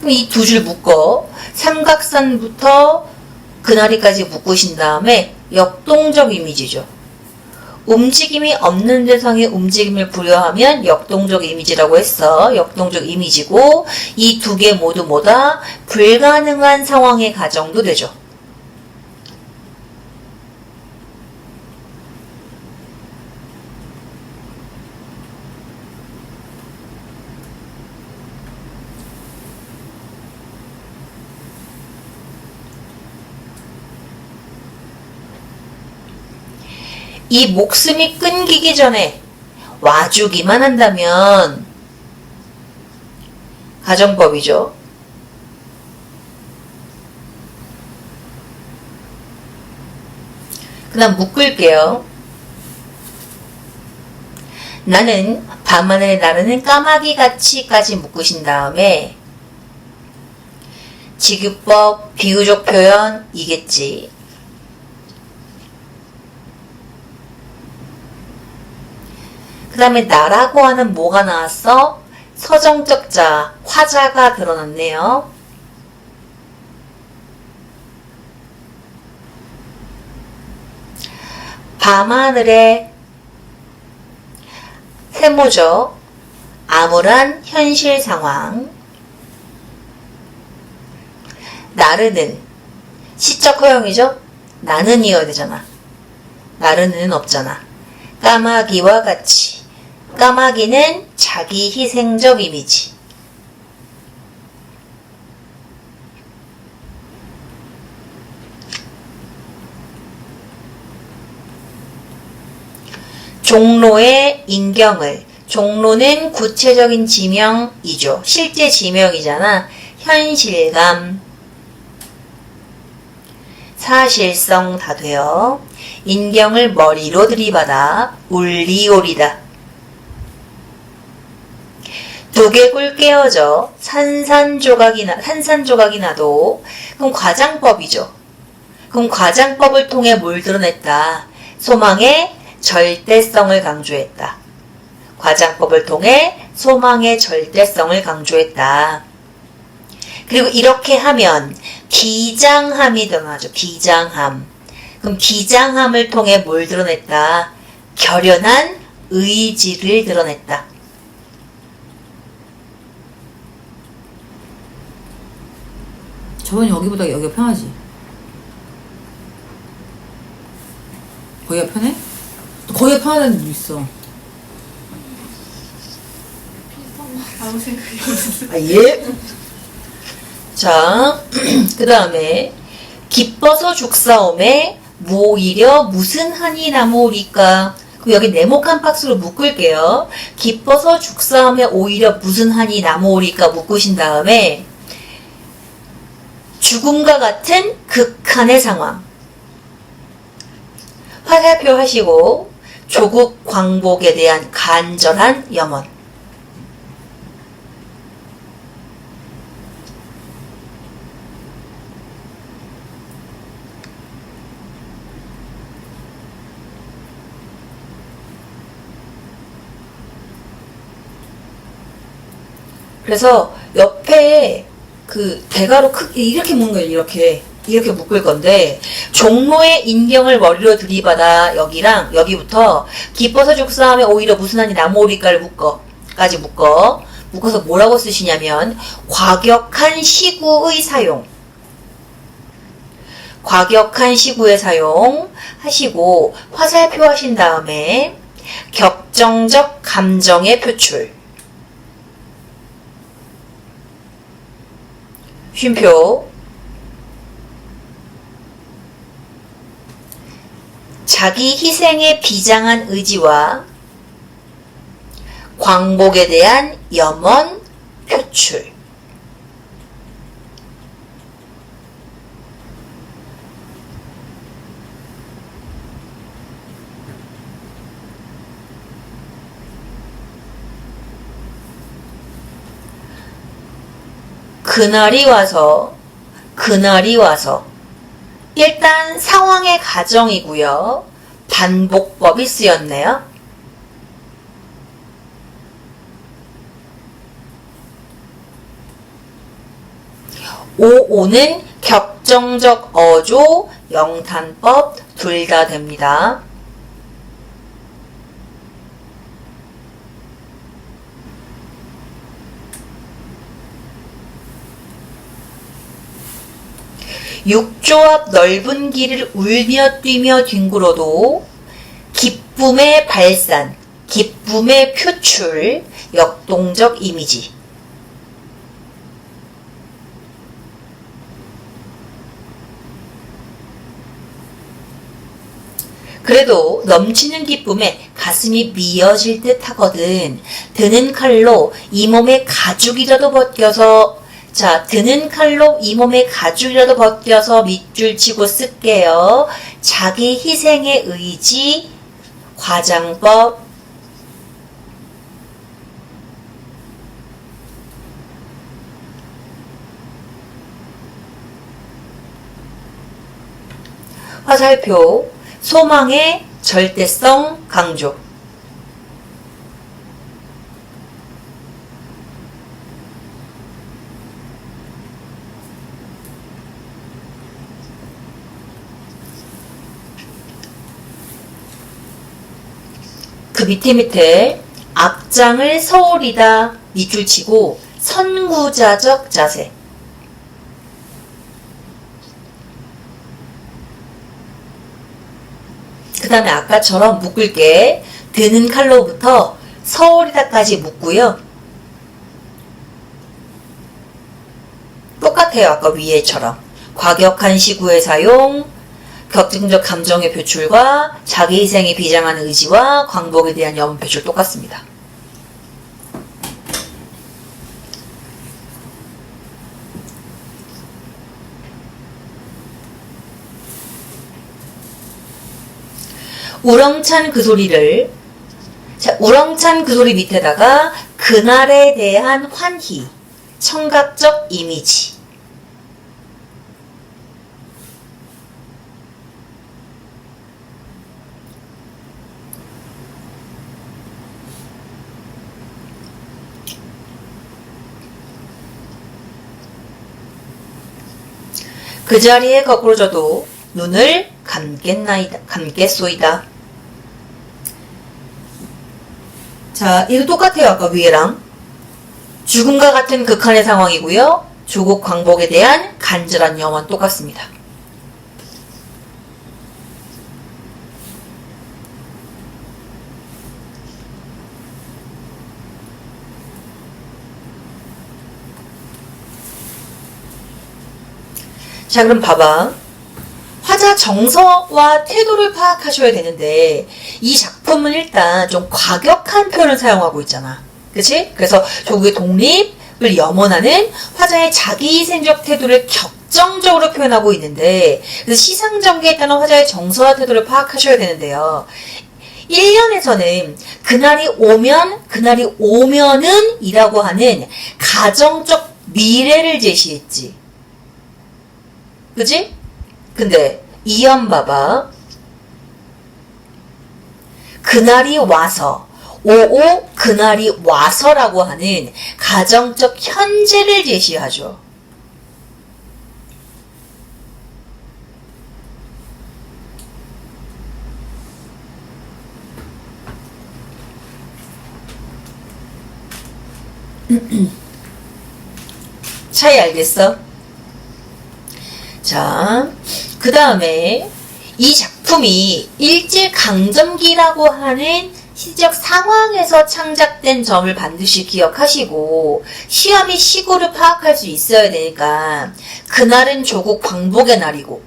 이 두 줄 묶어 삼각산부터 그날이까지 묶으신 다음에 역동적 이미지죠. 움직임이 없는 대상의 움직임을 부여하면 역동적 이미지라고 했어. 역동적 이미지고 이 두 개 모두 뭐다? 불가능한 상황의 가정도 되죠. 이 목숨이 끊기기 전에 와주기만 한다면 가정법이죠. 그 다음 묶을게요. 나는 밤하늘에 나르는 까마귀같이까지 묶으신 다음에 직유법, 비유적 표현 이겠지. 그 다음에 나라고 하는 뭐가 나왔어? 서정적 자, 화자가 드러났네요. 밤하늘에 세모죠. 암울한 현실 상황. 나르는 시적 허용이죠. 나는 이어야 되잖아. 나르는 없잖아. 까마귀와 같이. 까마귀는 자기 희생적 이미지. 종로의 인경을. 종로는 구체적인 지명이죠. 실제 지명이잖아. 현실감, 사실성 다 돼요. 인경을 머리로 들이받아 울리오리다. 두개골 깨어져 산산조각이 나도. 그럼 과장법이죠. 그럼 과장법을 통해 뭘 드러냈다? 소망의 절대성을 강조했다. 과장법을 통해 소망의 절대성을 강조했다. 그리고 이렇게 하면 비장함이 드러나죠. 비장함. 그럼 비장함을 통해 뭘 드러냈다? 결연한 의지를 드러냈다. 저번에 여기보다 여기가 편하지? 거기가 편해? 또 거기가 편하다는 이유 있어. 아무 생각이 없었어. 아, 예. 자, 그 다음에 기뻐서 죽사옴에 모이려 무슨 한이 남으리까. 그럼 여기 네모칸 박스로 묶을게요. 기뻐서 죽사옴에 오히려 무슨 한이 남으리까 묶으신 다음에 죽음과 같은 극한의 상황 화살표 하시고 조국 광복에 대한 간절한 염원. 그래서 옆에 그 대가로 크게 이렇게 묶는 거예요. 이렇게 묶을 건데 종로의 인경을 머리로 들이받아 여기랑 여기부터 기뻐서 죽사함에 오히려 무슨 한이 남으리까를 묶어서 뭐라고 쓰시냐면 과격한 시구의 사용. 과격한 시구에 사용하시고 화살표 하신 다음에 격정적 감정의 표출. 쉼표. 자기 희생에 비장한 의지와 광복에 대한 염원 표출. 그날이 와서 일단 상황의 가정이고요. 반복법이 쓰였네요. 오는 격정적 어조, 영탄법 둘 다 됩니다. 육조 앞 넓은 길을 울며 뛰며 뒹굴어도 기쁨의 발산, 기쁨의 표출, 역동적 이미지. 그래도 넘치는 기쁨에 가슴이 미어질 듯 하거든. 드는 칼로 이 몸의 가죽이라도 벗겨서 드는 칼로 이 몸의 가죽이라도 벗겨서 밑줄 치고 쓸게요. 자기 희생의 의지, 과장법. 화살표, 소망의 절대성 강조. 그 밑에 앞장을 서울이다 밑줄 치고 선구자적 자세. 그 다음에 아까처럼 묶을게. 드는 칼로부터 서울이다까지 묶고요. 똑같아요. 아까 위에처럼. 과격한 시구의 사용, 격정적 감정의 표출과 자기 희생에 비장한 의지와 광복에 대한 염원 표출 똑같습니다. 우렁찬 그 소리를, 우렁찬 그 소리 밑에다가 그날에 대한 환희, 청각적 이미지. 그 자리에 거꾸로 져도 눈을 감겠소이다. 자, 이거 똑같아요. 아까 위에랑. 죽음과 같은 극한의 상황이고요. 조국 광복에 대한 간절한 염원 똑같습니다. 자, 그럼 봐봐. 화자 정서와 태도를 파악하셔야 되는데 이 작품은 일단 좀 과격한 표현을 사용하고 있잖아. 그치? 그래서 조국의 독립을 염원하는 화자의 자기희생적 태도를 격정적으로 표현하고 있는데, 그래서 시상전개에 따른 화자의 정서와 태도를 파악하셔야 되는데요. 1년에서는 그날이 오면은 이라고 하는 가정적 미래를 제시했지. 그치? 근데 2연 봐봐. 그날이 와서, 그날이 와서라고 하는 가정적 현재를 제시하죠. 차이 알겠어? 자, 그 다음에 이 작품이 일제강점기라고 하는 시적 상황에서 창작된 점을 반드시 기억하시고 시험이 시고를 파악할 수 있어야 되니까 그날은 조국 광복의 날이고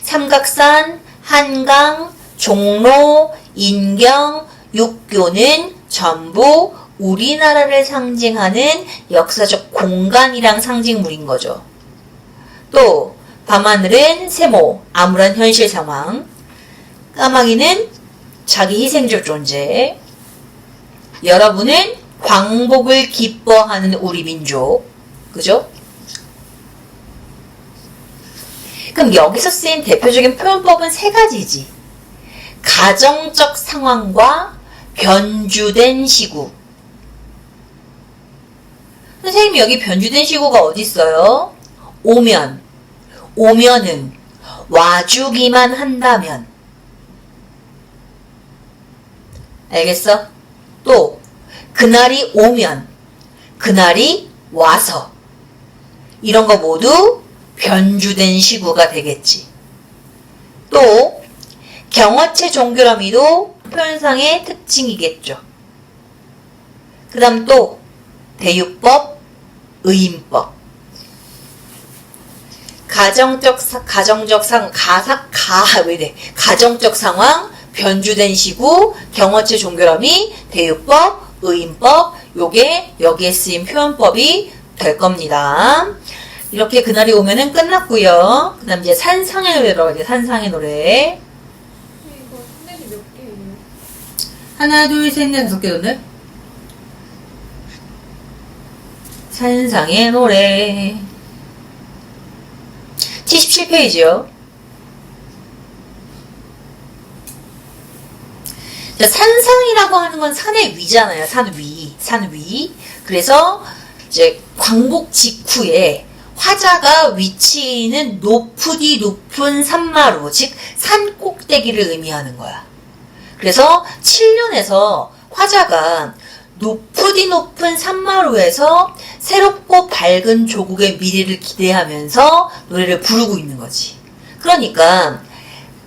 삼각산, 한강, 종로, 인경, 육교는 전부 우리나라를 상징하는 역사적 공간이랑 상징물인 거죠. 또 밤하늘은 세모, 암울한 현실 상황, 까마귀는 자기 희생적 존재, 여러분은 광복을 기뻐하는 우리 민족, 그죠? 그럼 여기서 쓰인 대표적인 표현법은 세 가지지. 가정적 상황과 변주된 시구. 선생님 여기 변주된 시구가 어디 있어요? 오면은 와주기만 한다면. 알겠어? 또 그날이 오면, 그날이 와서. 이런 거 모두 변주된 시구가 되겠지. 또 경어체 종결어미도 표현상의 특징이겠죠. 그 다음 또 대유법, 의인법. 가정적 상황, 변주된 시구, 경어체 종결어미, 대유법, 의인법, 요게 여기에 쓰인 표현법이 될 겁니다. 이렇게 그날이 오면은 끝났고요. 그 다음 이제 산상의 노래로 가죠. 산상의 노래. 이거 선생님 몇 개예요? 하나, 둘, 셋, 넷, 다섯 개던데? 산상의 노래. 77페이지요. 자, 산상이라고 하는 건 산의 위잖아요. 산 위. 그래서 이제 광복 직후에 화자가 위치는 높으디 높은 산마루, 즉 산 꼭대기를 의미하는 거야. 그래서 7년에서 화자가 높으디 높은 산마루에서 새롭고 밝은 조국의 미래를 기대하면서 노래를 부르고 있는 거지. 그러니까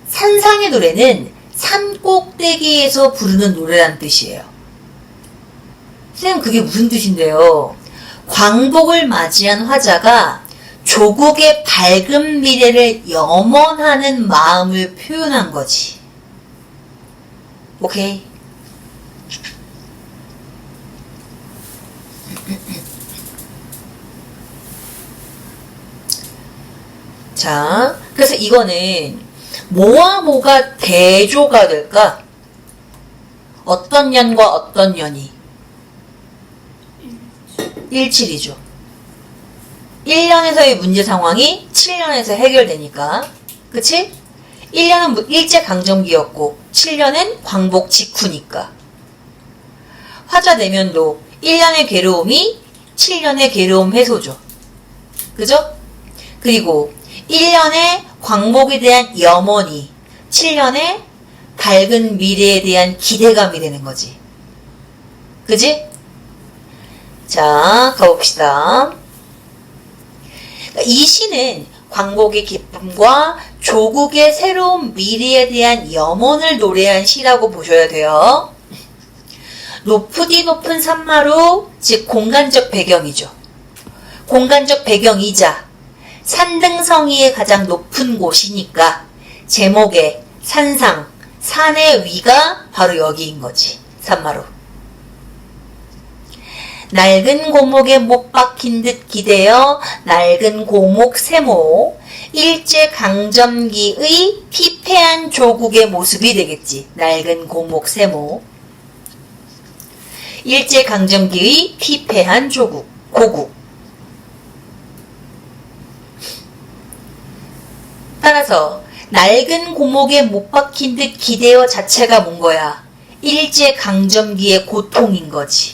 산상의 노래는 산 꼭대기에서 부르는 노래란 뜻이에요. 선생님 그게 무슨 뜻인데요? 광복을 맞이한 화자가 조국의 밝은 미래를 염원하는 마음을 표현한 거지. 오케이? 자, 그래서 이거는 뭐와 뭐가 대조가 될까? 어떤 년과 어떤 년이? 일칠이죠. 1년에서의 문제 상황이 7년에서 해결되니까. 그치? 1년은 일제강점기였고 7년은 광복 직후니까. 화자 내면도 1년의 괴로움이 7년의 괴로움 해소죠. 그죠? 그리고 1년의 광복에 대한 염원이 7년의 밝은 미래에 대한 기대감이 되는 거지. 그지? 자, 가봅시다. 이 시는 광복의 기쁨과 조국의 새로운 미래에 대한 염원을 노래한 시라고 보셔야 돼요. 높으디 높은 산마루, 즉 공간적 배경이죠. 공간적 배경이자 산등성이의 가장 높은 곳이니까 제목의 산상, 산의 위가 바로 여기인 거지. 산마루. 낡은 고목에 못 박힌 듯 기대어 낡은 고목 세모, 일제강점기의 피폐한 조국의 모습이 되겠지. 낡은 고목 세모. 일제강점기의 피폐한 조국, 고국. 따라서 낡은 고목에 못 박힌 듯 기대어 자체가 뭔 거야? 일제강점기의 고통인 거지.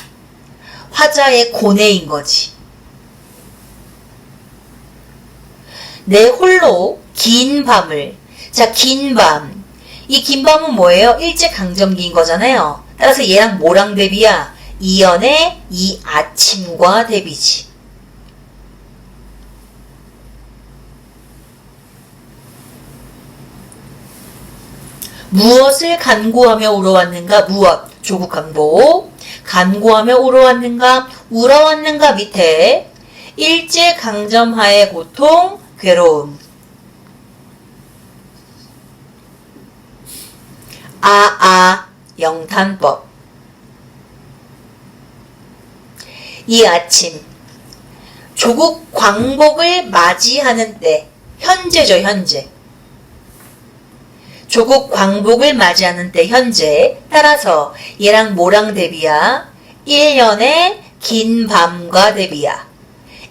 화자의 고뇌인 거지. 내 홀로 긴 밤을. 자, 긴 밤. 이 긴 밤은 뭐예요? 일제강점기인 거잖아요. 따라서 얘랑 뭐랑 대비야? 이연의 이 아침과 대비지. 무엇을 간구하며 울어왔는가? 무엇? 조국 강복. 간구하며 울어왔는가? 울어왔는가? 밑에 일제 강점하의 고통, 괴로움. 영탄법. 이 아침 조국 광복을 맞이하는 때, 현재죠, 현재. 조국 광복을 맞이하는 때, 현재. 따라서 얘랑 뭐랑 대비야? 1년의 긴 밤과 대비야.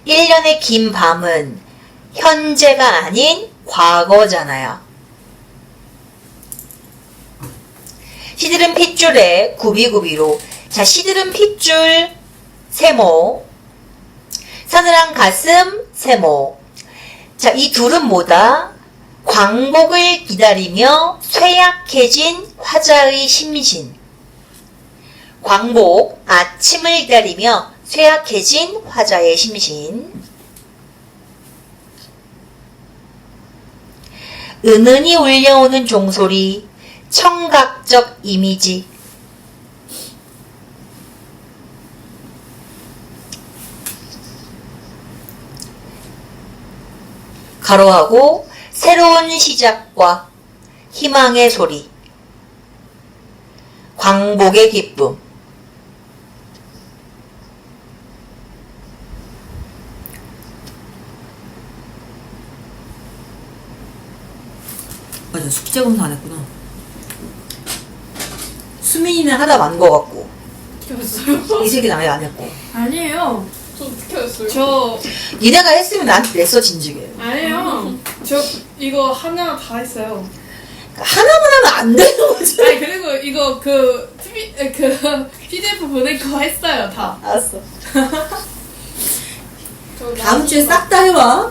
1년의 긴 밤은 현재가 아닌 과거잖아요. 시들은 핏줄에 구비구비로. 자, 시들은 핏줄 세모, 서늘한 가슴 세모. 자, 이 둘은 뭐다? 광복을 기다리며 쇠약해진 화자의 심신. 광복, 아침을 기다리며 쇠약해진 화자의 심신. 은은히 울려오는 종소리, 청각적 이미지. 가로하고 새로운 시작과 희망의 소리, 광복의 기쁨. 맞아, 숙제 검사 안 했구나. 수민이는 하다 만 거 같고, 어떻게 이슬기는 아예 안 했고. 아니에요. 저 어떻게 하셨어요? 니네가 했으면 나한테 냈어, 진즉에. 아니에요. 저 이거 하나 다 했어요. 하나만 하면 안 되는 거지. 아니 그리고 이거 그 PDF 보낼 거 했어요 다. 알았어. 다음 주에 싹 다 해와.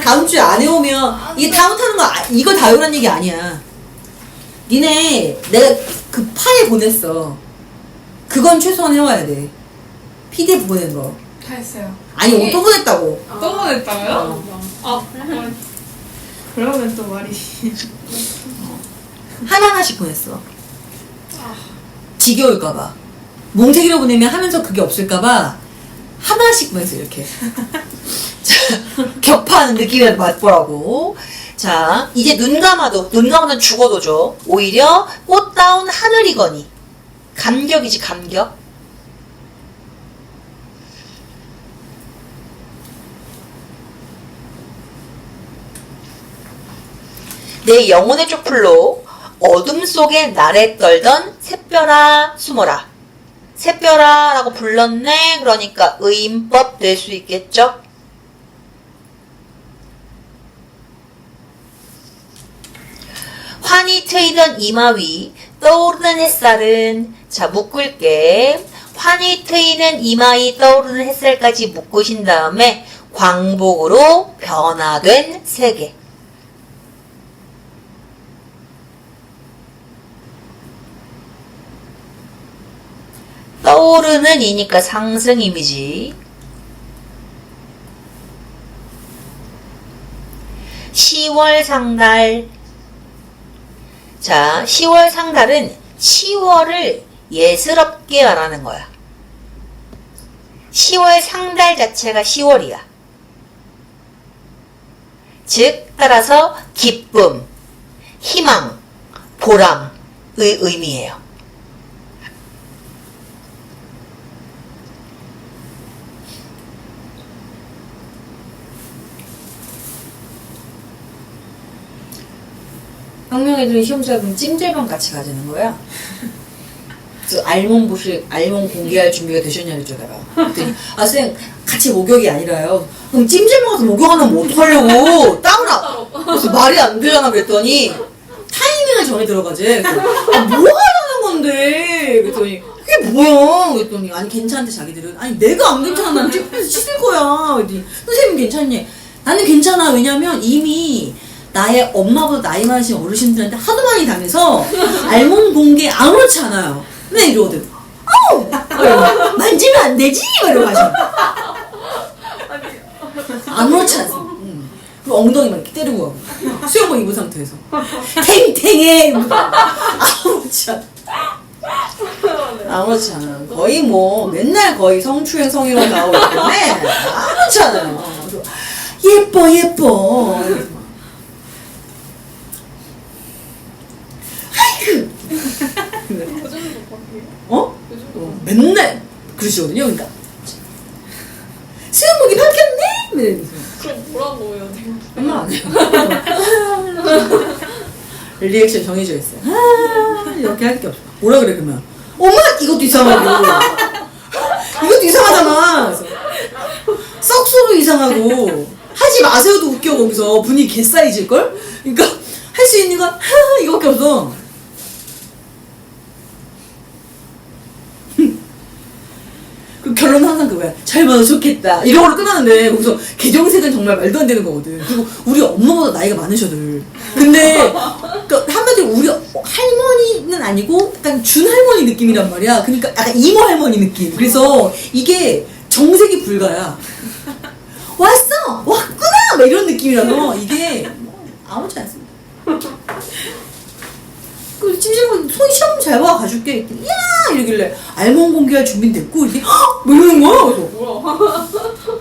다음 주에 안 해오면 이게 다 못하는 거 이거 다 외우란 얘기 아니야. 니네 내가 그 파일 보냈어. 그건 최소한 해와야 돼. PDF 보낸 거. 다 했어요. 아니 또 보냈다고. 또 보냈다고요? 어. 그러면 또 말이. 하나하나씩 보냈어. 지겨울까봐. 몽택이로 보내면 하면서 그게 없을까봐 하나씩 보냈어, 이렇게. 자, 격파하는 느낌이 맛보라고. 자, 이제 눈 감아도 죽어도죠. 오히려 꽃다운 하늘이거니. 감격이지, 감격. 내 영혼의 촛불로 어둠 속에 나래 떨던 샛별아 숨어라. 샛별아 라고 불렀네. 그러니까 의인법 될 수 있겠죠. 환히 트이던 이마 위 떠오르는 햇살은, 자 묶을게. 환히 트이는 이마 위 떠오르는 햇살까지 묶으신 다음에 광복으로 변화된 세계. 떠오르는 이니까 상승 이미지. 10월 상달. 자, 10월 상달은 10월을 예스럽게 말하는 거야. 10월 상달 자체가 10월이야. 즉, 따라서 기쁨, 희망, 보람의 의미예요. 학명애들이 시험 시작하면 찜질방 같이 가자는 거야. 그래서 알몸 공개할 준비가 되셨냐 그랬잖아. 그랬더니 쌤 같이 목욕이 아니라요. 그럼 찜질방 가서 목욕하면 뭐 어떡하려고. 따라. 그래서 말이 안 되잖아 그랬더니 타이밍을 정해 들어가지. 뭐 하려는 건데. 그랬더니 그게 뭐야. 그랬더니 아니 괜찮대 자기들은. 아니 내가 안 괜찮아. 난 찜질방에서 씻을 거야. 그랬더니 선생님 괜찮니? 나는 괜찮아. 왜냐면 이미 나의 엄마보다 나이 많으신 어르신들한테 하도 많이 당해서 알몸 공개 아무렇지 않아요. 근데 이러거든. 만지면 안 되지? 이러고 하셔. 아무렇지 않습니다. 그리고 엉덩이 막 이렇게 때리고 가고 수영복 입은 상태에서 탱탱해 이러면서. 아무렇지 않아. 거의 뭐 맨날 거의 성추행 성희롱 나오기 때문에 아무렇지 않아요. 예뻐 예뻐. 아이고. 요즘도 바뀌어요? 어? 요즘도 맨날 그러시거든요. 그러니까 수영복이 바뀌었네. 이러면서. 그럼 뭐라고 해요 내가? 얼마 안 해요. 리액션 정해져 있어요. 아, 이렇게 할 게 없어. 뭐라 그래 그러면? 엄마 이것도 이상하고 이것도 이상하잖아. 그래서 썩소로 이상하고 하지 마세요도 웃겨. 거기서 분위기 개싸이질 걸. 그러니까 할 수 있는 건 이거밖에 없어. 그 결론은 항상 그거야. 잘 봐도 좋겠다. 이런 걸로 끝나는데, 거기서 개정색은 정말 말도 안 되는 거거든. 그리고 우리 엄마보다 나이가 많으셔들. 근데, 그 한마디로 우리 할머니는 아니고, 약간 준할머니 느낌이란 말이야. 그러니까 약간 이모 할머니 느낌. 그래서 이게 정색이 불가야. 왔어! 왔구나! 막 이런 느낌이라서, 이게 아무렇지 않습니다. 그 찜질방 손 시험 잘 봐 가줄게. 야 이러길래 알몸 공개할 준비는 됐고 이렇게 뭐 이러는 거야. 그래서 뭐야?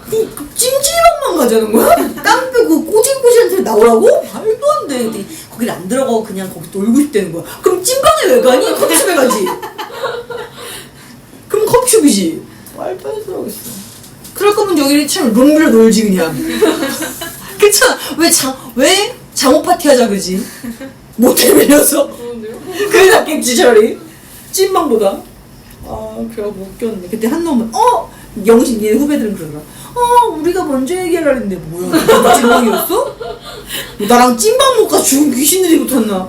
그 찜질방만 가자는 거야? 땀 빼고 꼬질꼬질한테 나오라고? 말도 안 돼. 근데 거길 안 들어가고 그냥 거기 놀고 싶다는 거야. 그럼 찜방에 왜 가니? 커피숍에 가지. 그럼 커피숍이지. 말도 안 들어가겠어. 그럴 거면 여기 참 룸비로 놀지 그냥. 괜찮아. 왜 장호 파티 하자 그러지? 모텔 빌려서. 좋은데요? 그게 낫겠지 차라리 찐망보다. 아 그래갖고 웃겼는데 그때 한 놈은 영신 얘 후배들은 그러더라. 우리가 먼저 얘기하려 했는데 뭐야 너가 찐망이었어? 나랑 찐망 못 가 죽은 귀신들이 붙었나?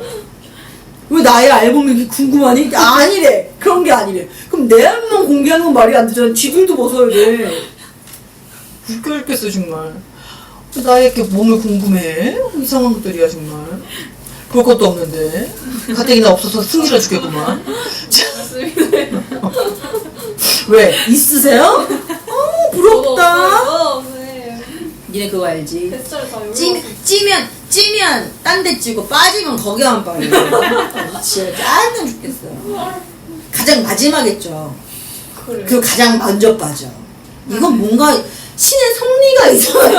왜 나의 앨범이 이렇게 궁금하니? 아니래. 그런 게 아니래. 그럼 내 앨범만 공개하는 건 말이 안 되잖아. 지들도 벗어야 돼. 웃겨 죽겠어 정말. 나의 이렇게 몸을 궁금해. 이상한 것들이야 정말. 볼 것도 없는데 가뜩이나 없어서 승질나 죽겠구만. 맞습니다. 왜? 있으세요? 부럽다. 네. 니네 그거 알지? 뱃살 다 찌면 딴 데 찌고 빠지면 거기만 빠져. 진짜 짜증나 죽겠어. 가장 마지막이죠. 그래. 그리고 가장 먼저 빠져. 이건 뭔가 신의 섭리가 이상해.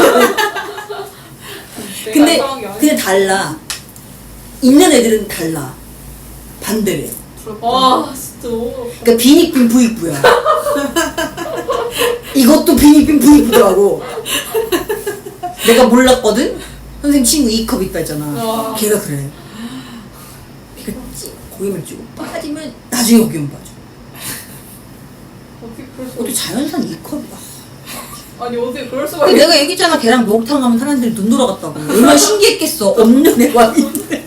근데 달라. 있는 애들은 달라. 반대래. 와 진짜 너무 부럽다. 그러니까 비닉빈 부익부야. 이것도 비닉빈 부익부더라고. 내가 몰랐거든? 선생님 친구 2컵 있다 했잖아. 와. 걔가 그래. 그러니까 고기만 찌고 빠지면 나중에 고기만 빠져. 어떻게 그럴 수가 어떻게 자연산 2컵이야. 아니 어떻게 그럴 수가 있어? 내가 얘기했잖아. 걔랑 목욕탕 가면 사람들이 눈 돌아갔다고. 얼마나 신기했겠어. 없는 애가 있는데.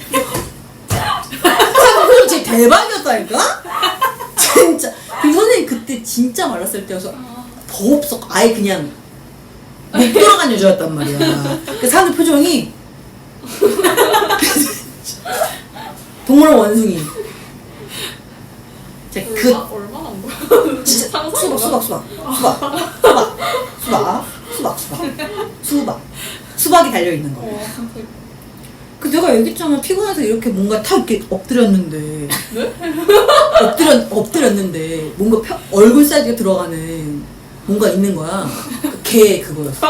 진짜 대박이었다니까? 진짜. 그 선생님 그때 진짜 말랐을 때여서 더 없어. 아예 그냥 못 돌아간 여자였단 말이야. 그 사람들 표정이 동물원 원숭이. 진짜 얼마나 안 보여? 진짜 상상인가? 수박이 달려있는 거. 그 내가 얘기했잖아. 피곤해서 이렇게 뭔가 탁 이렇게 엎드렸는데. 네? 엎드렸는데 뭔가 얼굴 사이즈가 들어가는 뭔가 있는 거야. 걔 그거였어.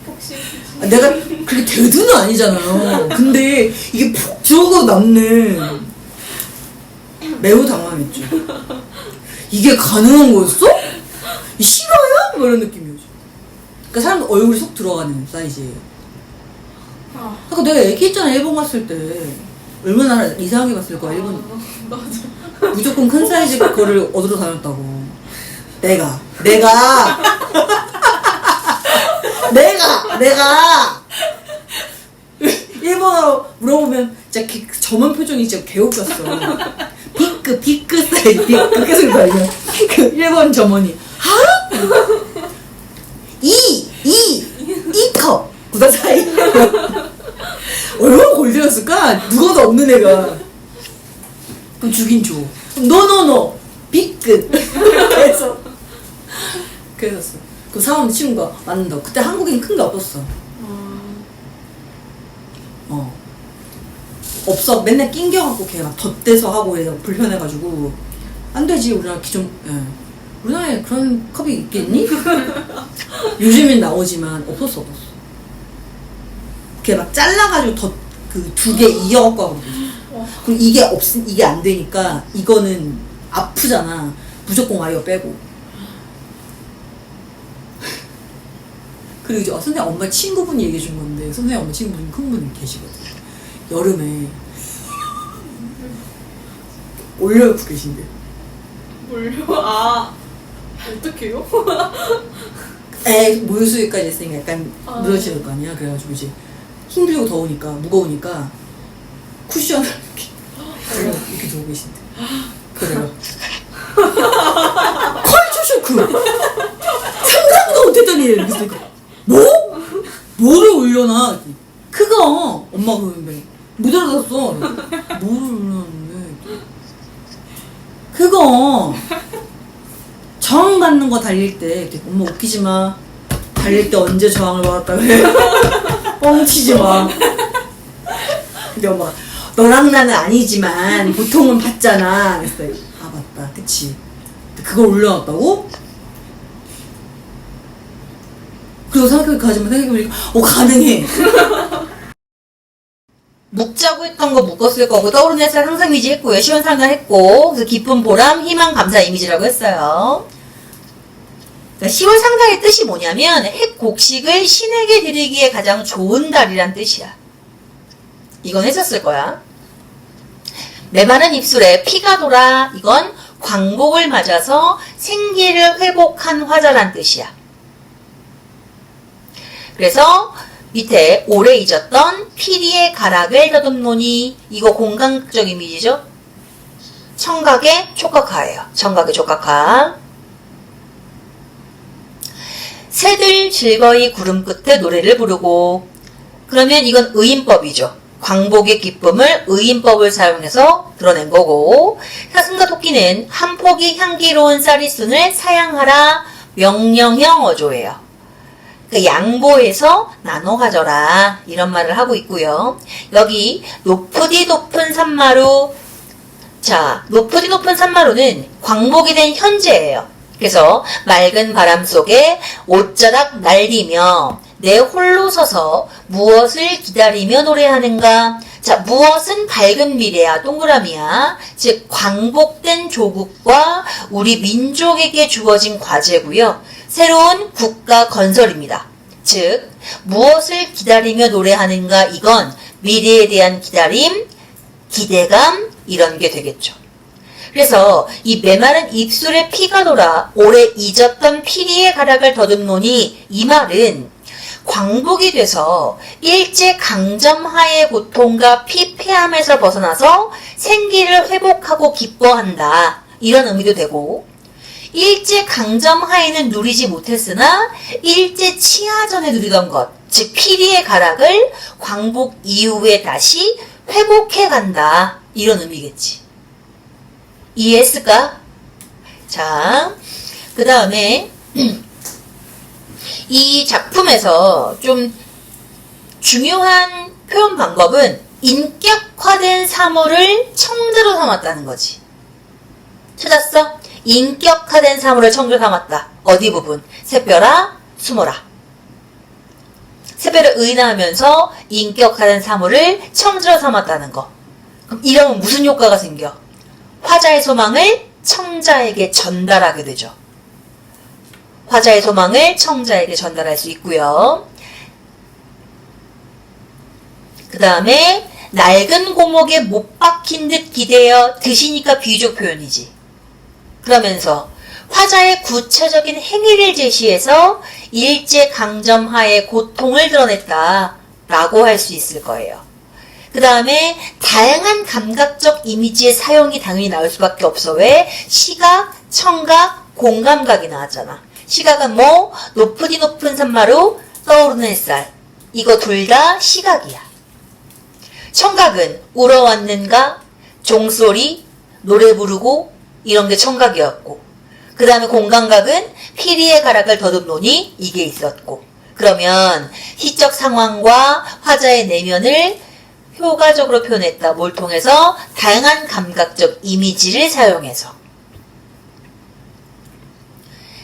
혹시 내가 그게 대두는 아니잖아요. 근데 이게 푹 들어가 남는. 매우 당황했죠. 이게 가능한 거였어? 실화야? 뭐 이런 느낌이었죠. 그러니까 사람들 얼굴이 쏙 들어가는 사이즈예요. 아까 내가 얘기했잖아. 일본 갔을 때 얼마나 이상하게 봤을 거야. 일본 맞아. 무조건 큰 사이즈 거를 얻으러 다녔다고. 내가 일본어로 물어보면 진짜 점원 표정이 진짜 개웃겼어. 비크 사이즈 비크 계속 이거 그 일본 점원이 이컵 구다 사이. 얼마나 골드였을까? 누가도 없는 애가. 그럼 주긴 줘. 노노노 비크. 그래서 그랬었어. 그 사람 친구가 맞는다고. 그때 한국인 큰 게 없었어. 없어. 맨날 낑겨갖고 걔 막 덧대서 하고 얘가 불편해가지고 안 되지. 우리나라 기존 우리나라에 그런 컵이 있겠니? 요즘엔 나오지만 없었어. 걔 막 잘라가지고 그 두 개 이어갖고 하고 그럼 이게 안 되니까 이거는 아프잖아. 무조건 와이어 빼고. 그리고 이제 선생님 엄마 친구분이 얘기해 준 건데 선생님 엄마 친구분 큰 분이 계시거든요. 여름에 올려놓고 계신데. 뭘요? 아 어떡해요? 애 모유수유까지 했으니까 약간 아. 늘어지는 거 아니야. 그래가지고 이제 힘들고 더우니까 무거우니까 쿠션을 이렇게 두고 계신데. 그래요. 컬처 쇼크. 상상도 못했던 일. 그래서 뭐? 뭐를 올려놔? 그거 엄마 그러는데 못 알아듣었어. 뭐를 올려놨는데 그거 저항 받는 거 달릴 때 엄마 웃기지 마. 달릴 때 언제 저항을 받았다 그래. 뻥치지 마. 근데 엄마가 너랑 나는 아니지만 보통은 받잖아. 그랬어요. 아 맞다. 그치. 그걸 올려놨다고? 그리고 생각해보니까 가능해. 묵자고 했던 거 묶었을 거고 떠오르는 햇살 항상 위지했고요. 시원상관 했고 그래서 기쁨, 보람, 희망, 감사 이미지라고 했어요. 그러니까 10월 상달의 뜻이 뭐냐면 핵 곡식을 신에게 드리기에 가장 좋은 달이란 뜻이야. 이건 했었을 거야. 메마른 입술에 피가 돌아. 이건 광복을 맞아서 생기를 회복한 화자란 뜻이야. 그래서 밑에 오래 잊었던 피리의 가락을 더듬노니 이거 공간적 이미지죠? 청각의 촉각화예요. 청각의 촉각화. 새들 즐거이 구름 끝에 노래를 부르고 그러면 이건 의인법이죠. 광복의 기쁨을 의인법을 사용해서 드러낸 거고 사슴과 토끼는 한 포기 향기로운 쌀이순을 사양하라 명령형 어조예요. 그 양보해서 나눠 가져라 이런 말을 하고 있고요. 여기 높으디 높은 산마루. 자, 높으디 높은 산마루는 광복이 된 현재예요. 그래서 맑은 바람 속에 옷자락 날리며 내 홀로 서서 무엇을 기다리며 노래하는가. 자, 무엇은 밝은 미래야, 동그라미야. 즉 광복된 조국과 우리 민족에게 주어진 과제고요. 새로운 국가 건설입니다. 즉 무엇을 기다리며 노래하는가. 이건 미래에 대한 기다림, 기대감 이런 게 되겠죠. 그래서 이 메마른 입술에 피가 돌아 오래 잊었던 피리의 가락을 더듬노니 이 말은 광복이 돼서 일제강점하의 고통과 피폐함에서 벗어나서 생기를 회복하고 기뻐한다. 이런 의미도 되고 일제강점하에는 누리지 못했으나 일제치하전에 누리던 것, 즉 피리의 가락을 광복 이후에 다시 회복해간다. 이런 의미겠지. 이해했을까? 자, 그 다음에 이 작품에서 좀 중요한 표현 방법은 인격화된 사물을 청자로 삼았다는 거지. 찾았어? 인격화된 사물을 청자로 삼았다. 어디 부분? 새별아, 숨어라. 새별을 의인하면서 인격화된 사물을 청자로 삼았다는 거. 그럼 이러면 무슨 효과가 생겨? 화자의 소망을 청자에게 전달하게 되죠. 화자의 소망을 청자에게 전달할 수 있고요. 그 다음에 낡은 고목에 못 박힌 듯 기대어 드시니까 비유적 표현이지. 그러면서 화자의 구체적인 행위를 제시해서 일제강점하의 고통을 드러냈다라고 할 수 있을 거예요. 그 다음에 다양한 감각적 이미지의 사용이 당연히 나올 수밖에 없어. 왜? 시각, 청각, 공감각이 나왔잖아. 시각은 뭐? 높으디 높은 산마루, 떠오르는 햇살. 이거 둘 다 시각이야. 청각은 울어왔는가, 종소리, 노래 부르고 이런 게 청각이었고 그 다음에 공간각은 피리의 가락을 더듬노니 이게 있었고. 그러면 시적 상황과 화자의 내면을 효과적으로 표현했다. 뭘 통해서? 다양한 감각적 이미지를 사용해서.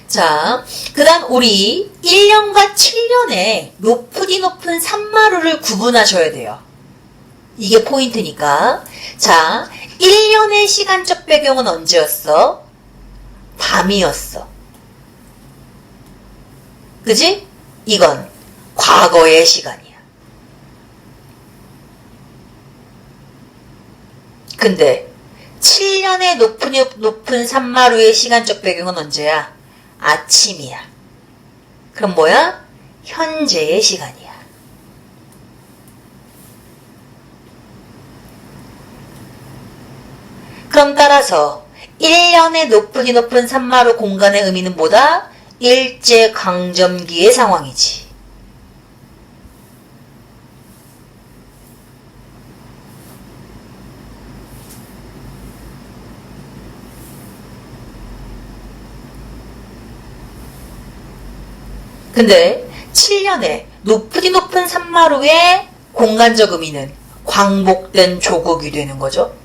자, 그 다음 우리 1년과 7년에 높으디 높은 산마루를 구분하셔야 돼요. 이게 포인트니까. 자, 1년의 시간적 배경은 언제였어? 밤이었어. 그지? 이건 과거의 시간이야. 근데 7년의 높은 산마루의 시간적 배경은 언제야? 아침이야. 그럼 뭐야? 현재의 시간이야. 그럼 따라서 1년의 높으디 높은 산마루 공간의 의미는 뭐다? 일제강점기의 상황이지. 근데 7년에 높으디 높은 산마루의 공간적 의미는 광복된 조국이 되는 거죠.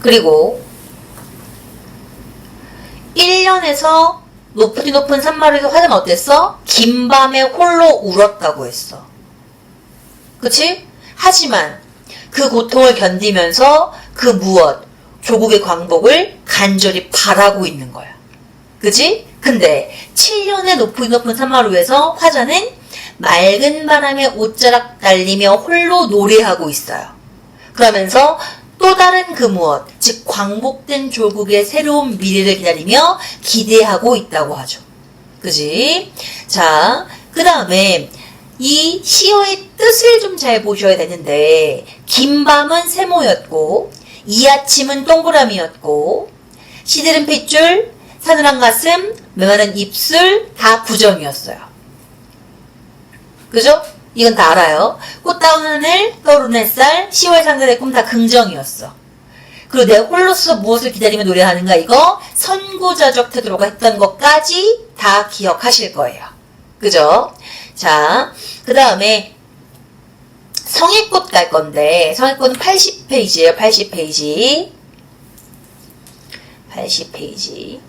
그리고 1년에서 높으디 높은 산마루에서 화자는 어땠어? 긴 밤에 홀로 울었다고 했어. 그치? 하지만 그 고통을 견디면서 그 무엇, 조국의 광복을 간절히 바라고 있는 거야. 그치? 근데 7년의 높이 높은 산마루에서 화자는 맑은 바람에 옷자락 날리며 홀로 노래하고 있어요. 그러면서 또 다른 그 무엇, 즉 광복된 조국의 새로운 미래를 기다리며 기대하고 있다고 하죠. 그지? 자, 그 다음에 이 시어의 뜻을 좀 잘 보셔야 되는데, 긴 밤은 세모였고 이 아침은 동그라미였고 시들은 핏줄, 사늘한 가슴, 메마른 입술 다 부정이었어요. 그죠? 이건 다 알아요. 꽃다운 하늘, 떠오르는 햇살, 10월 상들의 꿈 다 긍정이었어. 그리고 내 홀로서 무엇을 기다리며 노래하는가 이거 선구자적 태도로 했던 것까지 다 기억하실 거예요. 그죠? 자, 그 다음에 성의꽃 갈 건데 성의꽃은 80페이지예요. 80페이지. 80페이지.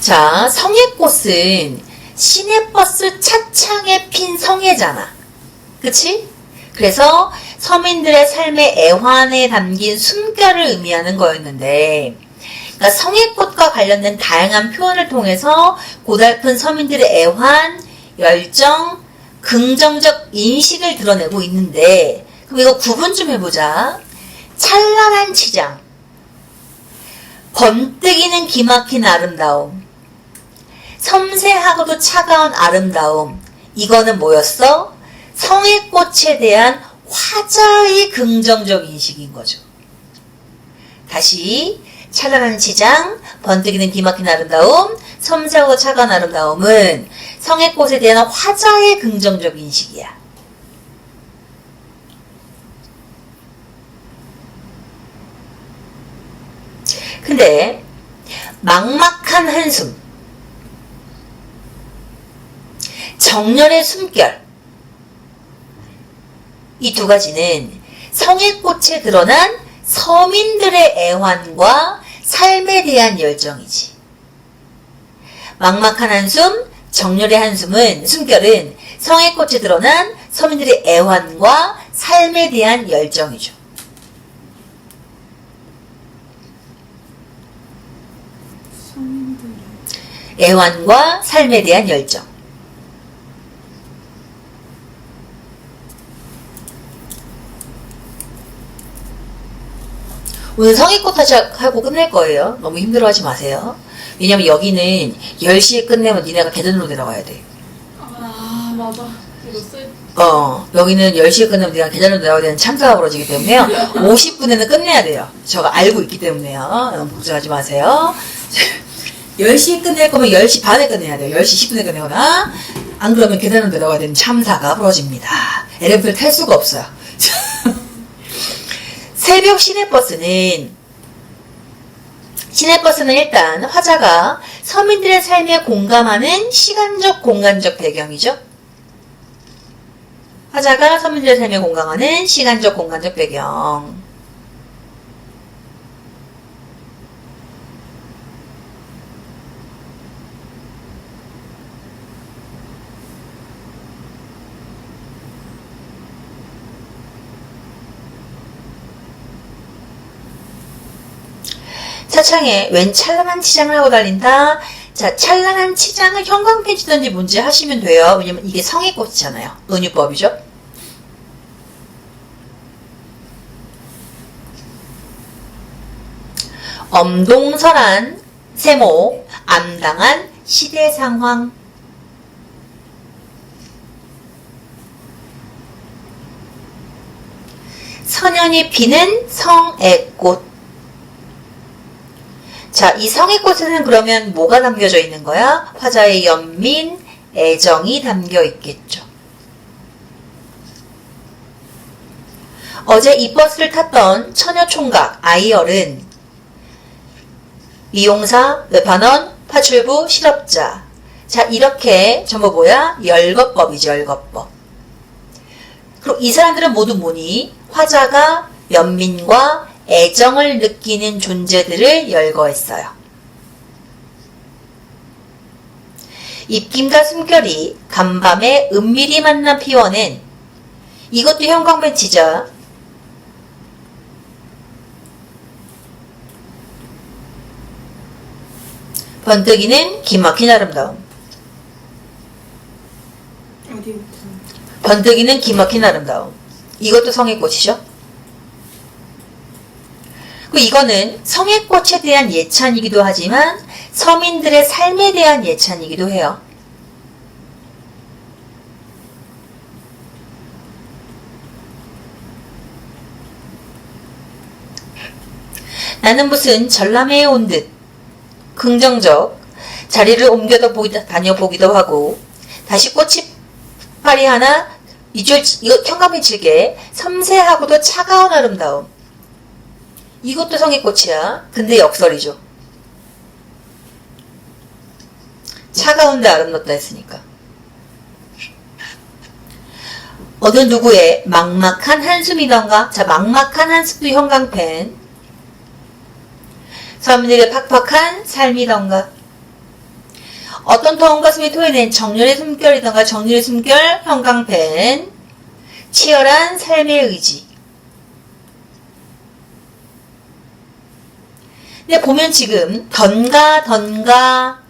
자, 성의꽃은 시내버스 차창에 핀 성애잖아. 그치? 그래서 서민들의 삶의 애환에 담긴 숨결을 의미하는 거였는데, 그러니까 성의꽃과 관련된 다양한 표현을 통해서 고달픈 서민들의 애환, 열정, 긍정적 인식을 드러내고 있는데, 그럼 이거 구분 좀 해보자. 찬란한 치장, 번뜩이는 기막힌 아름다움, 섬세하고도 차가운 아름다움, 이거는 뭐였어? 성의꽃에 대한 화자의 긍정적 인식인 거죠. 다시 찬란한 치장, 번뜩이는 기막힌 아름다움, 섬세하고 차가운 아름다움은 성의꽃에 대한 화자의 긍정적 인식이야. 근데 막막한 한숨, 정열의 숨결, 이 두 가지는 성의꽃에 드러난 서민들의 애환과 삶에 대한 열정이지. 막막한 한숨, 정열의 한숨은, 숨결은 성의꽃에 드러난 서민들의 애환과 삶에 대한 열정이죠. 애환과 삶에 대한 열정. 오늘 성의꽃 하고 끝낼 거예요. 너무 힘들어하지 마세요. 왜냐면 여기는 10시에 끝내면 니네가 계단으로 내려가야 돼. 아, 맞아. 이거 쓸. 여기는 10시에 끝내면 니가 계단으로 내려가야 되는 참사가 벌어지기 때문에요. 50분에는 끝내야 돼요. 저가 알고 있기 때문에요. 너무 걱정하지 마세요. 10시에 끝낼 거면 10시 반에 끝내야 돼요. 10시 10분에 끝내거나 안 그러면 계단을 내려가야 되는 참사가 벌어집니다. 엘리베이터를 탈 수가 없어요. 새벽 시내버스는 일단 화자가 서민들의 삶에 공감하는 시간적 공간적 배경이죠. 화자가 서민들의 삶에 공감하는 시간적 공간적 배경. 차창에 웬 찬란한 치장을 하고 달린다. 자, 찬란한 치장을 형광펜 치든지 뭔지 하시면 돼요. 왜냐면 이게 성의꽃이잖아요. 은유법이죠. 엄동설한 세모, 암당한 시대 상황. 선연이 피는 성애꽃. 자, 이 성의꽃에는 그러면 뭐가 담겨져 있는 거야? 화자의 연민, 애정이 담겨 있겠죠. 어제 이 버스를 탔던 처녀총각 아이얼은 미용사, 외판원, 파출부, 실업자. 자, 이렇게 전부 뭐야? 열거법이죠, 열거법. 그리고 이 사람들은 모두 뭐니? 화자가 연민과 애정을 느끼는 존재들을 열거했어요. 입김과 숨결이 간밤에 은밀히 만난 피원은 이것도 형광펜치죠. 번뜩이는 기막힌 아름다움. 어디부터? 번뜩이는 기막힌 아름다움. 이것도 성의꽃이죠. 이거는 성의꽃에 대한 예찬이기도 하지만 서민들의 삶에 대한 예찬이기도 해요. 나는 무슨 전람회에 온 듯 긍정적 자리를 옮겨다 다녀보기도 하고 다시 꽃이파리 하나 이거 현감에 칠게 섬세하고도 차가운 아름다움. 이것도 성의꽃이야. 근데 역설이죠. 차가운데 아름답다 했으니까. 어느 누구의 막막한 한숨이던가. 자, 막막한 한숨도 형광펜. 서민들의 팍팍한 삶이던가. 어떤 더운 가슴이 토해낸 정열의 숨결이던가. 정열의 숨결 형광펜. 치열한 삶의 의지. 근데 보면 지금 던가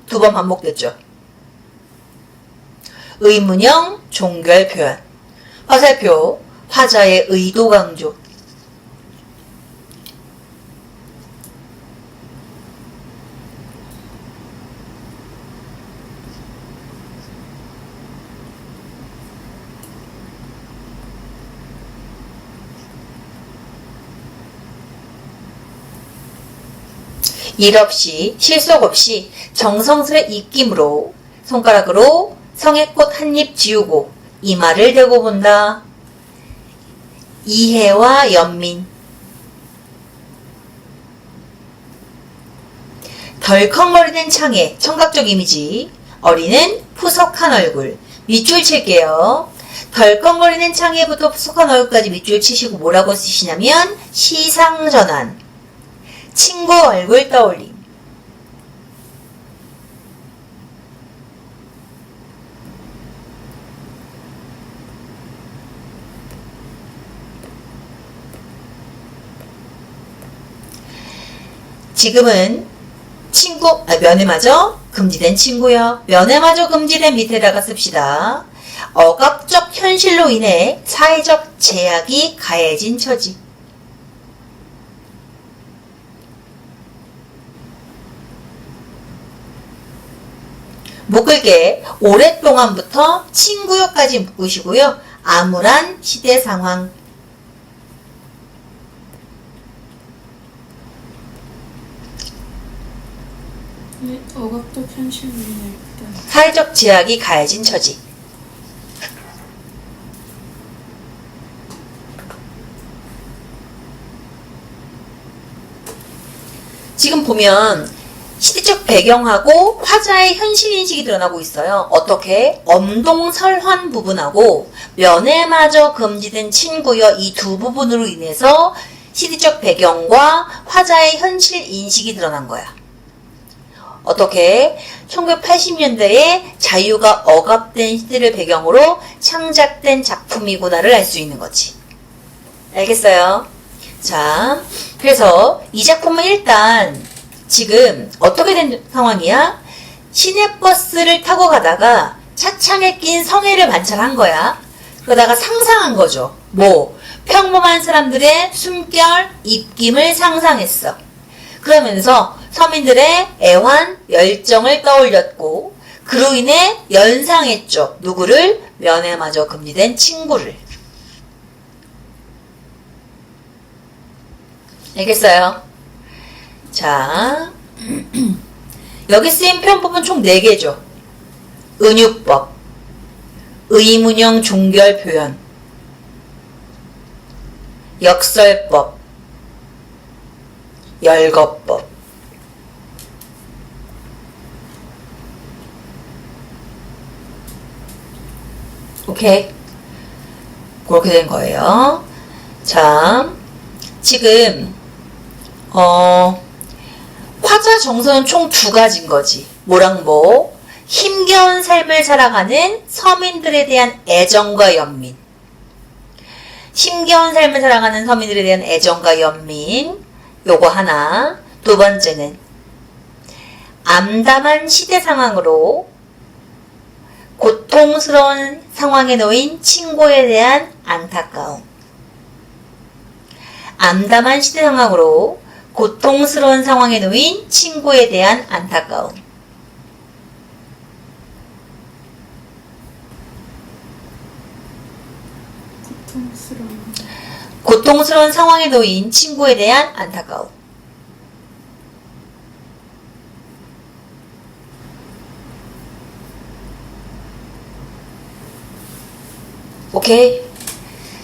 두 번 반복됐죠. 의문형 종결 표현. 화살표 화자의 의도 강조. 일 없이 실속 없이 정성스레 입김으로 손가락으로 성의꽃 한 입 지우고 이마를 대고 본다. 이해와 연민. 덜컹거리는 창에 청각적 이미지. 어린은 푸석한 얼굴. 밑줄 칠게요. 덜컹거리는 창에부터 푸석한 얼굴까지 밑줄 치시고 뭐라고 쓰시냐면 시상전환. 친구 얼굴 떠올림. 지금은 면회마저 금지된 친구요. 면회마저 금지된 밑에다가 씁시다. 억압적 현실로 인해 사회적 제약이 가해진 처지. 묶을게 오랫동안부터 친구요까지 묶으시고요. 암울한 시대 상황. 네, 억압도 현실이네 일단. 사회적 제약이 가해진 처지. 지금 보면 시대적 배경하고 화자의 현실인식이 드러나고 있어요. 어떻게? 엄동설환 부분하고 면회마저 금지된 친구여 이 두 부분으로 인해서 시대적 배경과 화자의 현실인식이 드러난 거야. 어떻게? 1980년대에 자유가 억압된 시대를 배경으로 창작된 작품이구나를 알 수 있는 거지. 알겠어요? 자, 그래서 이 작품은 일단 지금 어떻게 된 상황이야? 시내버스를 타고 가다가 차창에 낀 성애를 관찰한 거야. 그러다가 상상한 거죠. 뭐? 평범한 사람들의 숨결, 입김을 상상했어. 그러면서 서민들의 애환, 열정을 떠올렸고 그로 인해 연상했죠. 누구를? 면회마저 금지된 친구를. 알겠어요? 자, 여기 쓰인 표현법은 총 4개죠. 은유법, 의문형 종결 표현, 역설법, 열거법. 오케이. 그렇게 된 거예요. 자, 지금 화자 정서는 총 2가지인 거지. 뭐랑 뭐? 힘겨운 삶을 살아가는 서민들에 대한 애정과 연민. 힘겨운 삶을 살아가는 서민들에 대한 애정과 연민. 요거 하나. 2번째는 암담한 시대 상황으로 고통스러운 상황에 놓인 친구에 대한 안타까움. 암담한 시대 상황으로 고통스러운 상황에 놓인 친구에 대한 안타까움. 고통스러운 상황에 놓인 친구에 대한 안타까움. 오케이.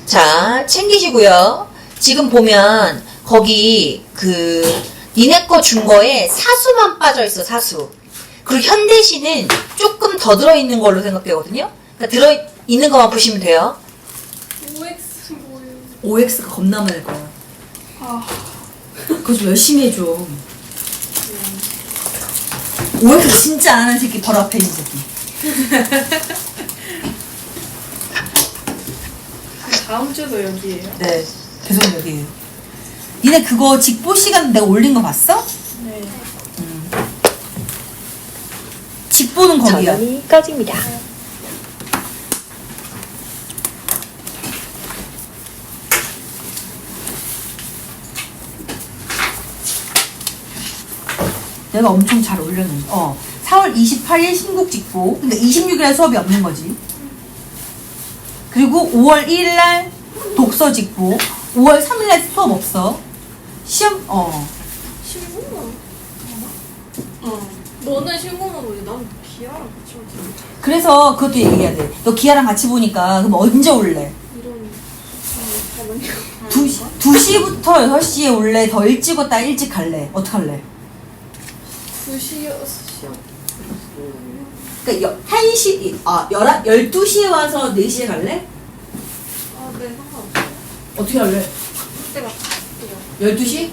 자, 챙기시고요. 지금 보면 거기 니네 거 준 거에 사수만 빠져 있어. 사수. 그리고 현대시는 조금 더 들어있는 걸로 생각되거든요. 그러니까 들어있는 것만 보시면 돼요. OX 뭐예요? OX가 겁나 많을 거야. 아, 그거 좀 열심히 해줘. OX 진짜 안 하는 새끼 바로 앞에 있는 새끼. 다음 주도 여기에요? 네, 계속 여기에요. 니네 그거 직보 시간 내가 올린 거 봤어? 네. 직보는 거기야. 전원이 꺼집니다. 내가 엄청 잘 올렸는데. 4월 28일 신곡 직보. 근데 26일에 수업이 없는 거지. 그리고 5월 1일 날 독서 직보. 5월 3일 날 수업 없어. 시험 신고만 너는 신고만 보지 난 기아랑 같이 보지. 그래서 그것도 얘기해야 돼. 너 기아랑 같이 보니까 그럼 언제 올래? 이런 잠깐만요. 2시부터 6시에 올래? 더 일찍 왔다 일찍 갈래? 어떡할래? 2시 6시 그러니까 12시에 와서 4시에 갈래? 아네 상관없어요. 어떻게 할래? 그때가 갈게요. 12시?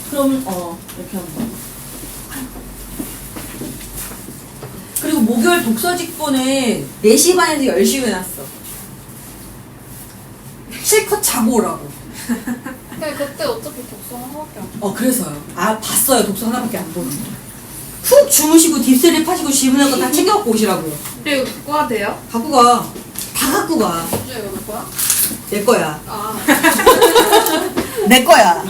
그럼 이렇게 하면 돼. 그리고 목요일 독서 직보는 4시 반에서 10시에 해놨어. 실컷 자고 오라고. 근데 그때 어차피 독서 하나밖에 안 그래서요. 봤어요. 독서 하나밖에 안 보는 거. 훅 주무시고 딥슬립 하시고 질문할 거 다 챙겨갖고 오시라고요. 근데 이거 갖고 돼요? 갖고 가. 다 갖고 가. 진짜 이거 내 거야? 내 거야. 아 내 거야.